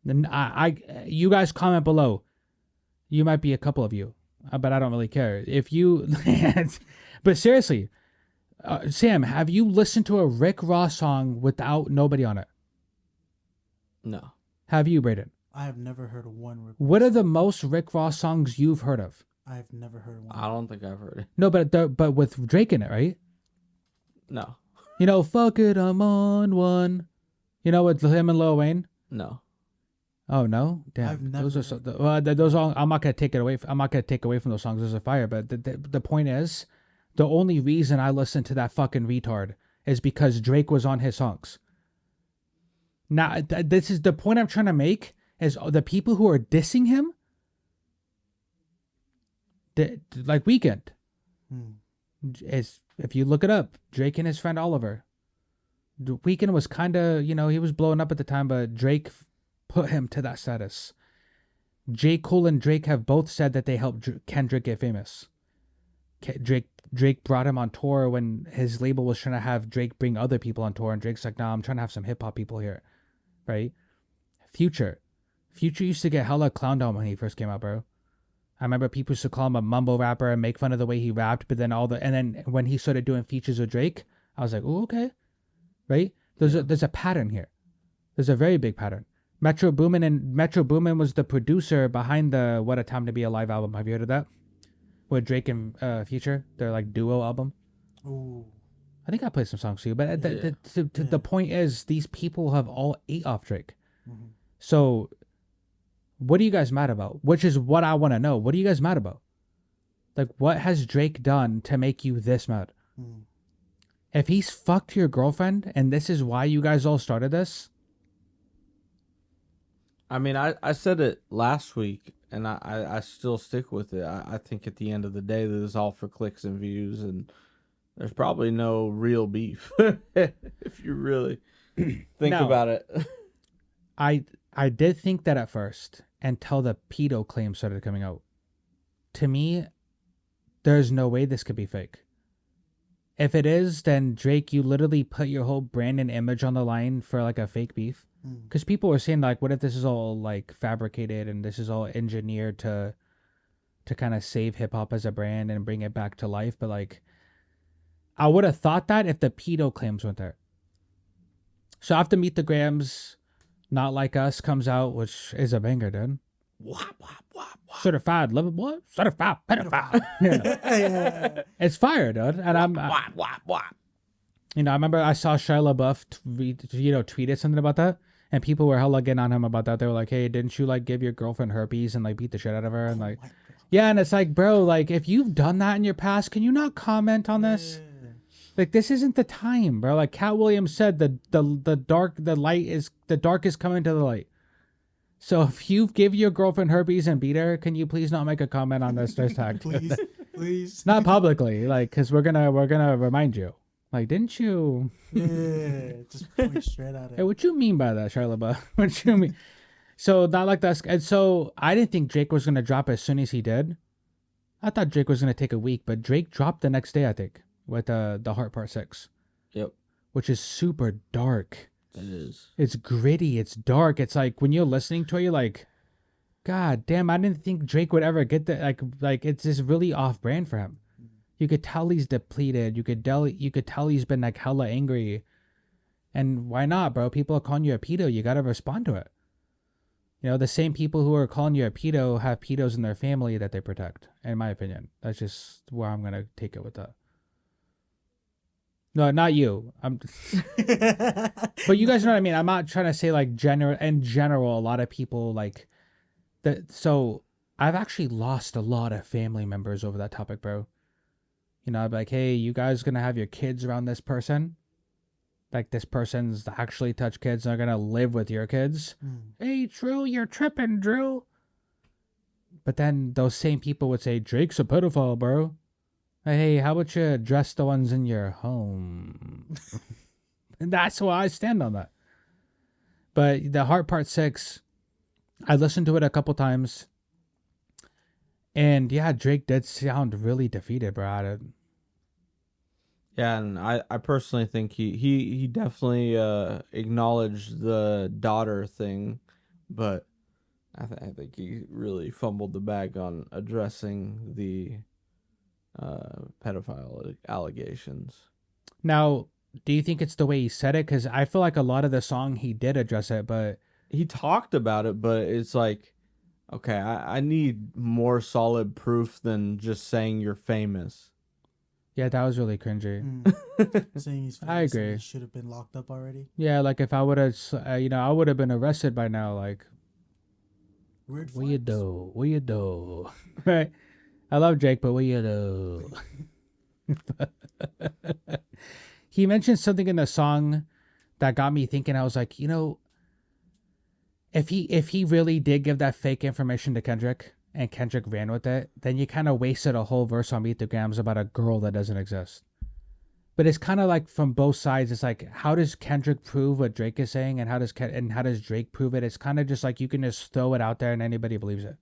And you guys comment below. You might be a couple of you, but I don't really care. If you, but seriously, Sam, have you listened to a Rick Ross song without nobody on it? No. Have you, Braden? I have never heard of one Rick What Ross are the song. most Rick Ross songs you've heard of? I've never heard one. I don't think I've heard it. No, but with Drake in it, right? No. You know, fuck it, I'm on one. You know, with him and Lil Wayne. No. Oh no, damn! I've never Those are heard those all. I'm not gonna take it away. I'm not gonna take away from those songs. Those are fire. But the point is, the only reason I listened to that fucking retard is because Drake was on his songs. Now, this is the point I'm trying to make: is the people who are dissing him, like Weeknd, is, if you look it up, Drake and his friend Oliver. The Weeknd was kind of, you know, he was blowing up at the time, but Drake put him to that status. J. Cole and Drake have both said that they helped Kendrick get famous. Drake brought him on tour when his label was trying to have Drake bring other people on tour, and Drake's like, nah, I'm trying to have some hip-hop people here, right? Future used to get hella clowned on when he first came out, bro. I remember people used to call him a mumble rapper and make fun of the way he rapped, but then then when he started doing features with Drake, I was like, oh, okay, right? There's a pattern here. There's a very big pattern. Metro Boomin was the producer behind the What a Time to Be Alive album. Have you heard of that? With Drake and Future, their like duo album. Ooh. I think I played some songs to you, but the point is, these people have all ate off Drake. Mm-hmm. So, what are you guys mad about? Which is what I want to know. What are you guys mad about? Like, what has Drake done to make you this mad? Mm. If he's fucked your girlfriend and this is why you guys all started this. I mean, I said it last week, and I still stick with it. I think at the end of the day, this is all for clicks and views, and there's probably no real beef if you really think about it. I did think that at first until the pedo claim started coming out. To me, there's no way this could be fake. if it is, then Drake, you literally put your whole brand and image on the line for like a fake beef. Because people were saying like, what if this is all like fabricated and this is all engineered to kind of save hip hop as a brand and bring it back to life? But like, I would have thought that if the pedo claims weren't there. So after Meet the Grams, Not Like Us comes out, which is a banger, dude. Wop, wop, wop, wop. Certified love what? Certified pedophile. Yeah. It's fire, dude. And I'm Wop, wop, wop. I remember I saw Shia LaBeouf tweeted something about that, and people were hella getting on him about that. They were like, "Hey, didn't you like give your girlfriend herpes and like beat the shit out of her?" And like, yeah, and it's like, bro, like if you've done that in your past, can you not comment on this? Like this isn't the time, bro. Like Cat Williams said, the dark is coming to the light. So if you give your girlfriend herpes and beat her, can you please not make a comment on this hashtag? Please. Not publicly, like, because we're gonna remind you. Like, didn't you? Yeah, just point straight at it. Hey, what you mean by that, Charlotte? What you mean? So Not Like That, and so I didn't think Drake was gonna drop as soon as he did. I thought Drake was gonna take a week, but Drake dropped the next day, I think, with the Heart Part 6. Yep. Which is super dark. It is. It's gritty. It's dark. It's like when you're listening to it, you're like, God damn! I didn't think Drake would ever get that. Like it's just really off brand for him. You could tell he's depleted. You could tell he's been like hella angry. And why not, bro? People are calling you a pedo. You gotta respond to it. You know, the same people who are calling you a pedo have pedos in their family that they protect. In my opinion, that's just where I'm gonna take it with that. No, not you. But you guys know what I mean. I'm not trying to say like in general, a lot of people like that. So I've actually lost a lot of family members over that topic, bro. You know, I'd be like, hey, you guys gonna have your kids around this person? Like this person's actually touch kids. They're gonna live with your kids. Hey, Drew, you're tripping, Drew. But then those same people would say, Drake's a pedophile, bro. Hey, how about you address the ones in your home? And that's why I stand on that. But the Heart Part 6, I listened to it a couple times. And yeah, Drake did sound really defeated, bro. Yeah, and I personally think he definitely acknowledged the daughter thing, but I think he really fumbled the bag on addressing the pedophile allegations. Now, do you think it's the way he said it? Because I feel like a lot of the song he did address it, but He talked about it, but it's like, okay, I need more solid proof than just saying you're famous. yeah, that was really cringy. Saying he's famous I agree. and he should have been locked up already. Yeah, like if I would have, I would have been arrested by now. Like, Weird. what you do? What you do? Right? I love Drake, but what you do? He mentioned something in the song that got me thinking. I was like, if he really did give that fake information to Kendrick and Kendrick ran with it, then you kind of wasted a whole verse on Meet the Grams about a girl that doesn't exist. But it's kind of like from both sides. It's like, how does Kendrick prove what Drake is saying, and how does Drake prove it? It's kind of just like you can just throw it out there and anybody believes it.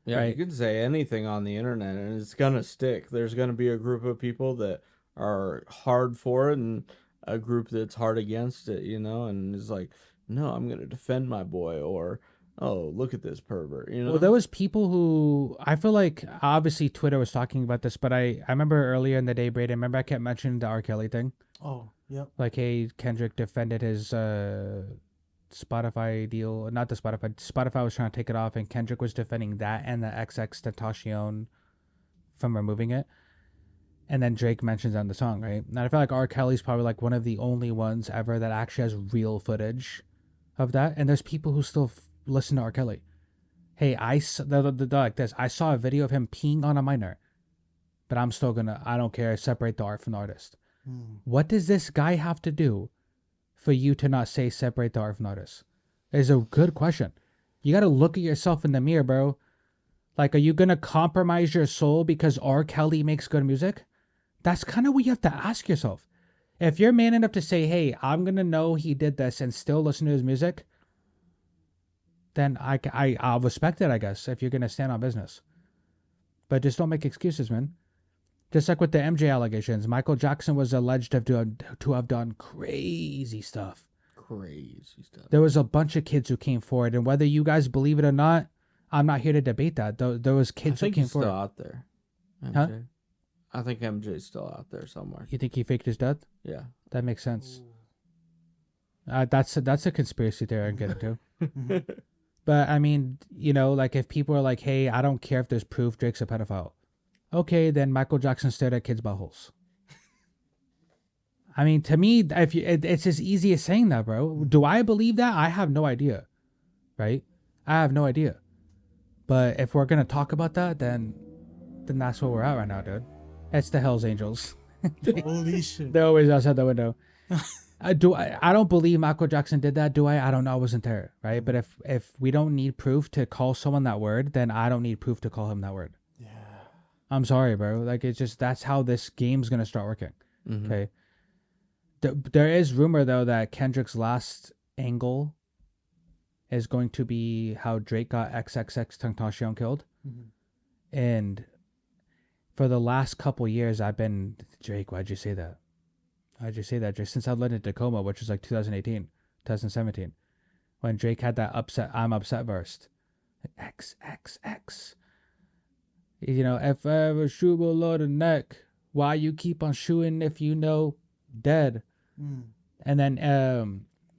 Yeah, Right. you can say anything on the internet and it's gonna stick. There's gonna be a group of people that are hard for it and a group that's hard against it, and it's like, no, I'm gonna defend my boy, or oh, look at this pervert, Well, there was people who, I feel like, obviously Twitter was talking about this, but I remember earlier in the day, Braden, remember I kept mentioning the R. Kelly thing? Oh, yep. Like, hey, Kendrick defended his Spotify deal. Not the Spotify. Spotify was trying to take it off, and Kendrick was defending that and the XXXTENTACION from removing it. And then Drake mentions that in the song, right? And I feel like R. Kelly's probably like one of the only ones ever that actually has real footage of that. And there's people who still listen to R. Kelly. Hey, they're like this. I saw a video of him peeing on a minor, but I'm still I don't care, separate the art from the artist. What does this guy have to do for you to not say separate the art from the artist? It's a good question. You got to look at yourself in the mirror, bro. Like, are you going to compromise your soul because R. Kelly makes good music? That's kind of what you have to ask yourself. If you're man enough to say, hey, I'm going to know he did this and still listen to his music, then I'll respect it, I guess, if you're going to stand on business. But just don't make excuses, man. Just like with the MJ allegations, Michael Jackson was alleged to have done crazy stuff. Crazy stuff. There was a bunch of kids who came forward, and whether you guys believe it or not, I'm not here to debate that. There was kids who came forward. Still out there. MJ. Huh? I think MJ's still out there somewhere. You think he faked his death? Yeah. That makes sense. That's a conspiracy theory I'm getting to. But I mean, like if people are like, "Hey, I don't care if there's proof Drake's a pedophile," okay, then Michael Jackson stared at kids' buttholes. I mean, to me, it's as easy as saying that, bro. Do I believe that? I have no idea, right? I have no idea. But if we're gonna talk about that, then that's where we're at right now, dude. It's the Hell's Angels. Holy shit. They're always outside the window. I don't believe Michael Jackson did that, do I? I don't know. I wasn't there, right? But if we don't need proof to call someone that word, then I don't need proof to call him that word. Yeah. I'm sorry, bro. Like, it's just, that's how this game's gonna start working. Mm-hmm. Okay. There is rumor though that Kendrick's last angle is going to be how Drake got XXXTENTACION killed. Mm-hmm. And for the last couple years, I've been, Drake, why'd you say that? Why'd you say that, Drake? Since I've lived in Tacoma, which was like 2018, 2017, when Drake had that I'm upset verse. XXX. If I ever shoot below the neck, why you keep on shooting if you know dead? Mm. And then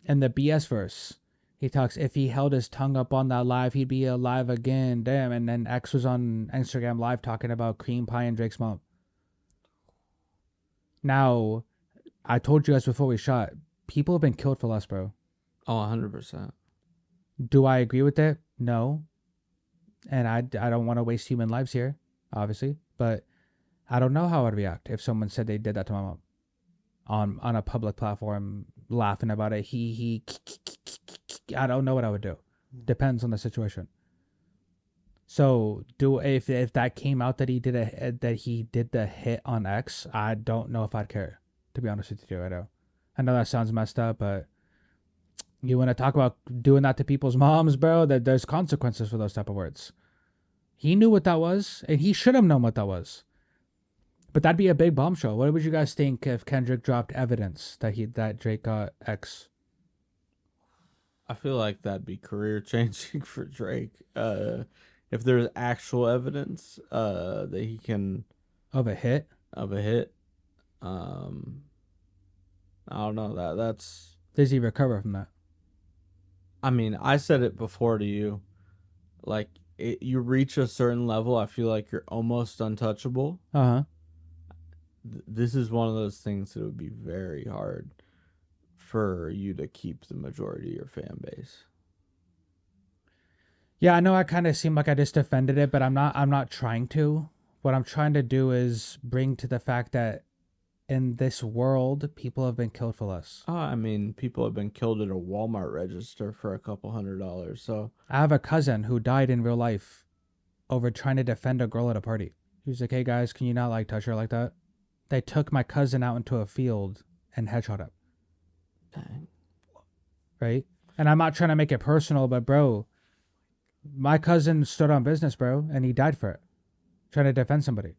in the BS verse, he talks, if he held his tongue up on that live, he'd be alive again. Damn. And then X was on Instagram Live talking about cream pie and Drake's mom. Now, I told you guys before we shot, people have been killed for less, bro. Oh, 100%. Do I agree with it? No. And I don't want to waste human lives here, obviously. But I don't know how I'd react if someone said they did that to my mom on a public platform, laughing about it. I don't know what I would do. Depends on the situation. So if that came out that he did the hit on X, I don't know if I'd care. To be honest with you, I know that sounds messed up, but you want to talk about doing that to people's moms, bro? That there's consequences for those type of words. He knew what that was, and he should have known what that was. But that'd be a big bombshell. What would you guys think if Kendrick dropped evidence that Drake got X? I feel like that'd be career changing for Drake. If there's actual evidence that he can Of a hit? I don't know. That's. Does he recover from that? I mean, I said it before to you. Like, you reach a certain level, I feel like you're almost untouchable. Uh-huh. This is one of those things that would be very hard for you to keep the majority of your fan base. Yeah, I know I kind of seem like I just defended it, but I'm not trying to. What I'm trying to do is bring to the fact that in this world, people have been killed for less. I mean, people have been killed at a Walmart register for a couple $100. So I have a cousin who died in real life over trying to defend a girl at a party. He was like, "Hey guys, can you not touch her like that?" They took my cousin out into a field and headshot him. dang. Right? And I'm not trying to make it personal, but bro, my cousin stood on business, bro, and he died for it, trying to defend somebody.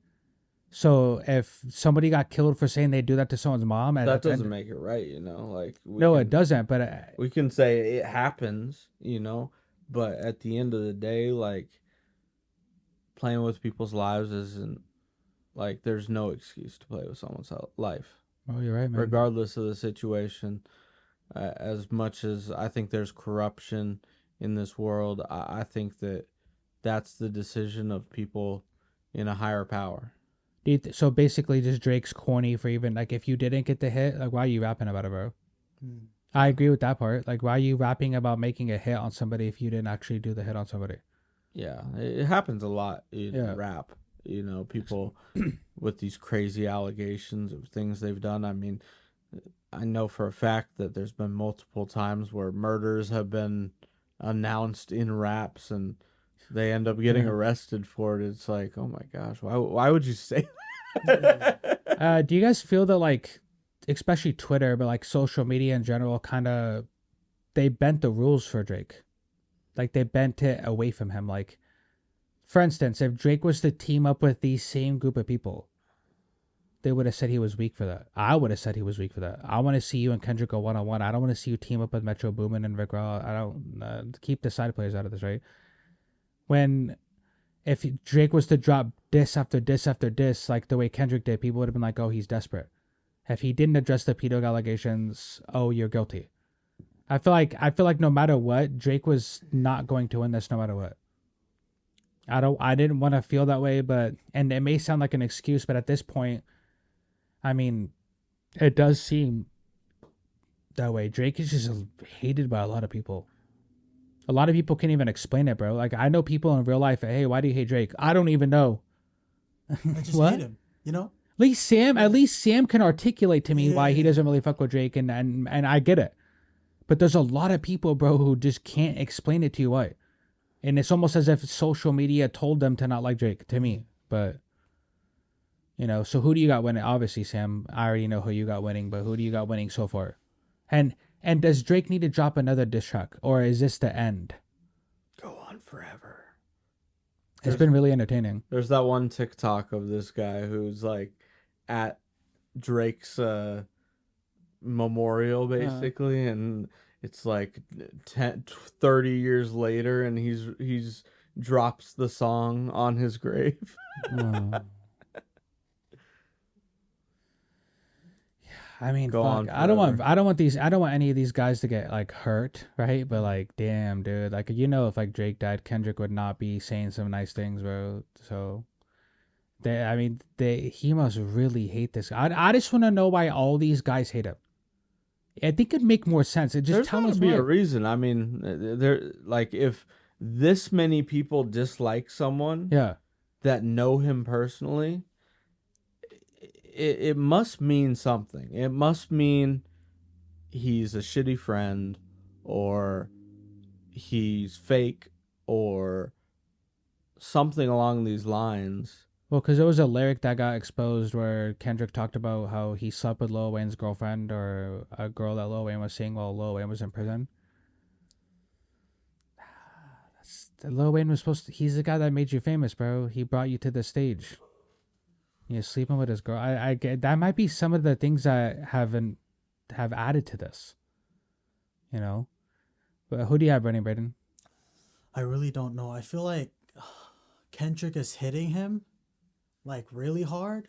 So if somebody got killed for saying they do that to someone's mom, That doesn't make it right, Like, it doesn't. But we can say it happens, but at the end of the day, like, playing with people's lives isn't, like, there's no excuse to play with someone's life. Oh, you're right, man. Regardless of the situation, as much as I think there's corruption in this world, I think that's the decision of people in a higher power. So basically, just Drake's corny for even if you didn't get the hit, why are you rapping about it, bro? I agree with that part. Why are you rapping about making a hit on somebody if you didn't actually do the hit on somebody? Yeah, it happens a lot in rap. People with these crazy allegations of things they've done. I mean, I know for a fact that there's been multiple times where murders have been announced in raps and they end up getting arrested for it. It's like, oh my gosh, why would you say that? Do you guys feel that especially Twitter, but social media in general, kind of they bent the rules for Drake? They bent it away from him. For instance, if Drake was to team up with the same group of people, they would have said he was weak for that. I would have said he was weak for that. I want to see you and Kendrick go 1-on-1. I don't want to see you team up with Metro Boomin and Rick Ross. I don't keep the side players out of this, right? If Drake was to drop diss after diss after diss like the way Kendrick did, people would have been like, oh, he's desperate. If he didn't address the pedo allegations, oh, you're guilty. I feel like no matter what, Drake was not going to win this no matter what. I didn't want to feel that way, and it may sound like an excuse, but at this point, I mean, it does seem that way. Drake is just hated by a lot of people. A lot of people can't even explain it, bro. Like, I know people in real life, hey, why do you hate Drake? I don't even know. I just hate him, you know? At least Sam can articulate to me why he doesn't really fuck with Drake, and I get it. But there's a lot of people, bro, who just can't explain it to you why. And it's almost as if social media told them to not like Drake, to me. But, you know, so who do you got winning? Obviously, Sam, I already know who you got winning, but who do you got winning so far? And does Drake need to drop another diss track, or is this the end? Go on forever. It's been really entertaining. There's that one TikTok of this guy who's like at Drake's memorial, basically, and it's like 30 years later, and he's drops the song on his grave. I mean, Go on I don't want any of these guys to get like hurt, right? But like, damn, dude, like, you know, if like Drake died, Kendrick would not be saying some nice things, bro. So he must really hate this. I just want to know why all these guys hate him. I think it'd make more sense. It just There's gotta be a reason. I mean, there, like, if this many people dislike someone, that know him personally, it must mean something. It must mean he's a shitty friend, or he's fake, or something along these lines. Well, because there was a lyric that got exposed where Kendrick talked about how he slept with Lil Wayne's girlfriend, or a girl that Lil Wayne was seeing while Lil Wayne was in prison. Lil Wayne was he's the guy that made you famous, bro. He brought you to the stage. You're sleeping with his girl. I get that might be some of the things that have added to this. You know? But who do you have running, Braden? I really don't know. I feel like Kendrick is hitting him like really hard,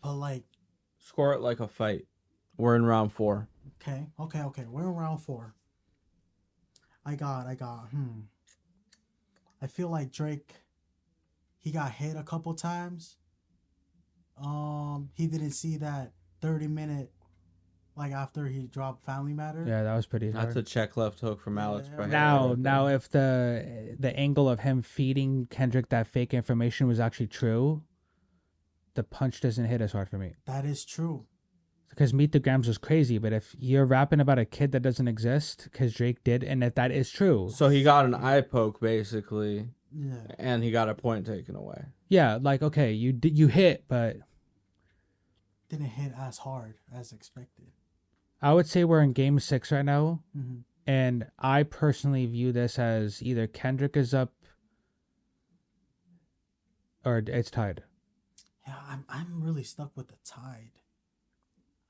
but like, score it like a fight. We're in round 4. Okay. We're in round 4. I got. I feel like Drake, he got hit a couple times. He didn't see that 30-minute, like, after he dropped Family Matter. Yeah, that was pretty hard. That's a check left hook from Alex. Now, if the angle of him feeding Kendrick that fake information was actually true, the punch doesn't hit as hard for me. That is true. Because Meet the Grams was crazy, but if you're rapping about a kid that doesn't exist, because Drake did, and if that is true, so he got an eye poke basically, yeah, and he got a point taken away. Yeah, like, okay, you hit, but didn't hit as hard as expected. I would say we're in game 6 right now, mm-hmm. and I personally view this as either Kendrick is up or it's tied. Yeah, I'm really stuck with the tied.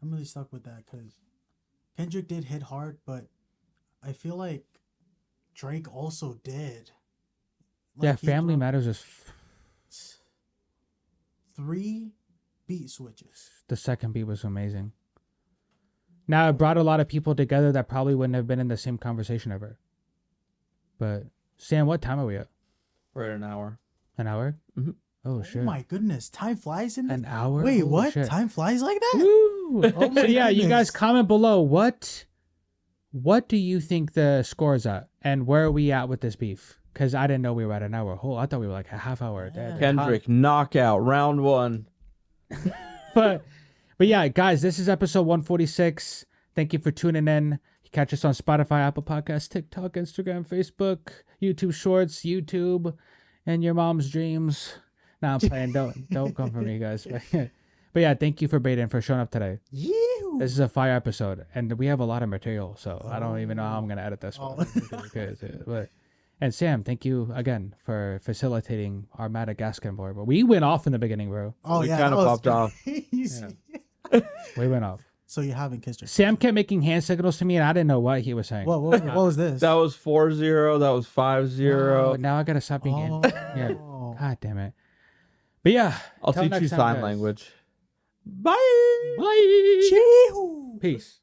I'm really stuck with that because Kendrick did hit hard, but I feel like Drake also did. Like, yeah, Family Matters is 3 beat switches. The second beat was amazing. Now, it brought a lot of people together that probably wouldn't have been in the same conversation ever. But, Sam, what time are we at? We're at an hour. An hour? Mm-hmm. Oh, shit. Oh, my goodness. Time flies in an hour? Wait, oh, what? Shit. Time flies like that? Woo! Oh, my yeah, goodness. you guys comment below. What do you think the score is at? And where are we at with this beef? Because I didn't know we were at an hour. Oh, I thought we were like a half hour. Yeah. Kendrick, knockout, round 1. But yeah, guys, this is episode 146. Thank you for tuning in. You catch us on Spotify, Apple Podcasts, TikTok, Instagram, Facebook, YouTube Shorts, YouTube, and your mom's dreams. Nah, I'm playing. Don't come for me, guys. But yeah, thank you for Braden for showing up today. Yew. This is a fire episode, and we have a lot of material, so I don't even know how I'm gonna edit this one. But And Sam, thank you again for facilitating our Madagascar board. But we went off in the beginning, bro. Oh We yeah, kinda that was popped off. crazy. We went off. So you haven't kissed her. Sam kept making hand signals to me, and I didn't know what he was saying. What was this? That was 4-0. That was 5-0. Oh, now I gotta stop being. Oh. Yeah. God damn it. But yeah, I'll till teach you next time, sign guys. language. Bye. Bye. Chee-hoo. Peace.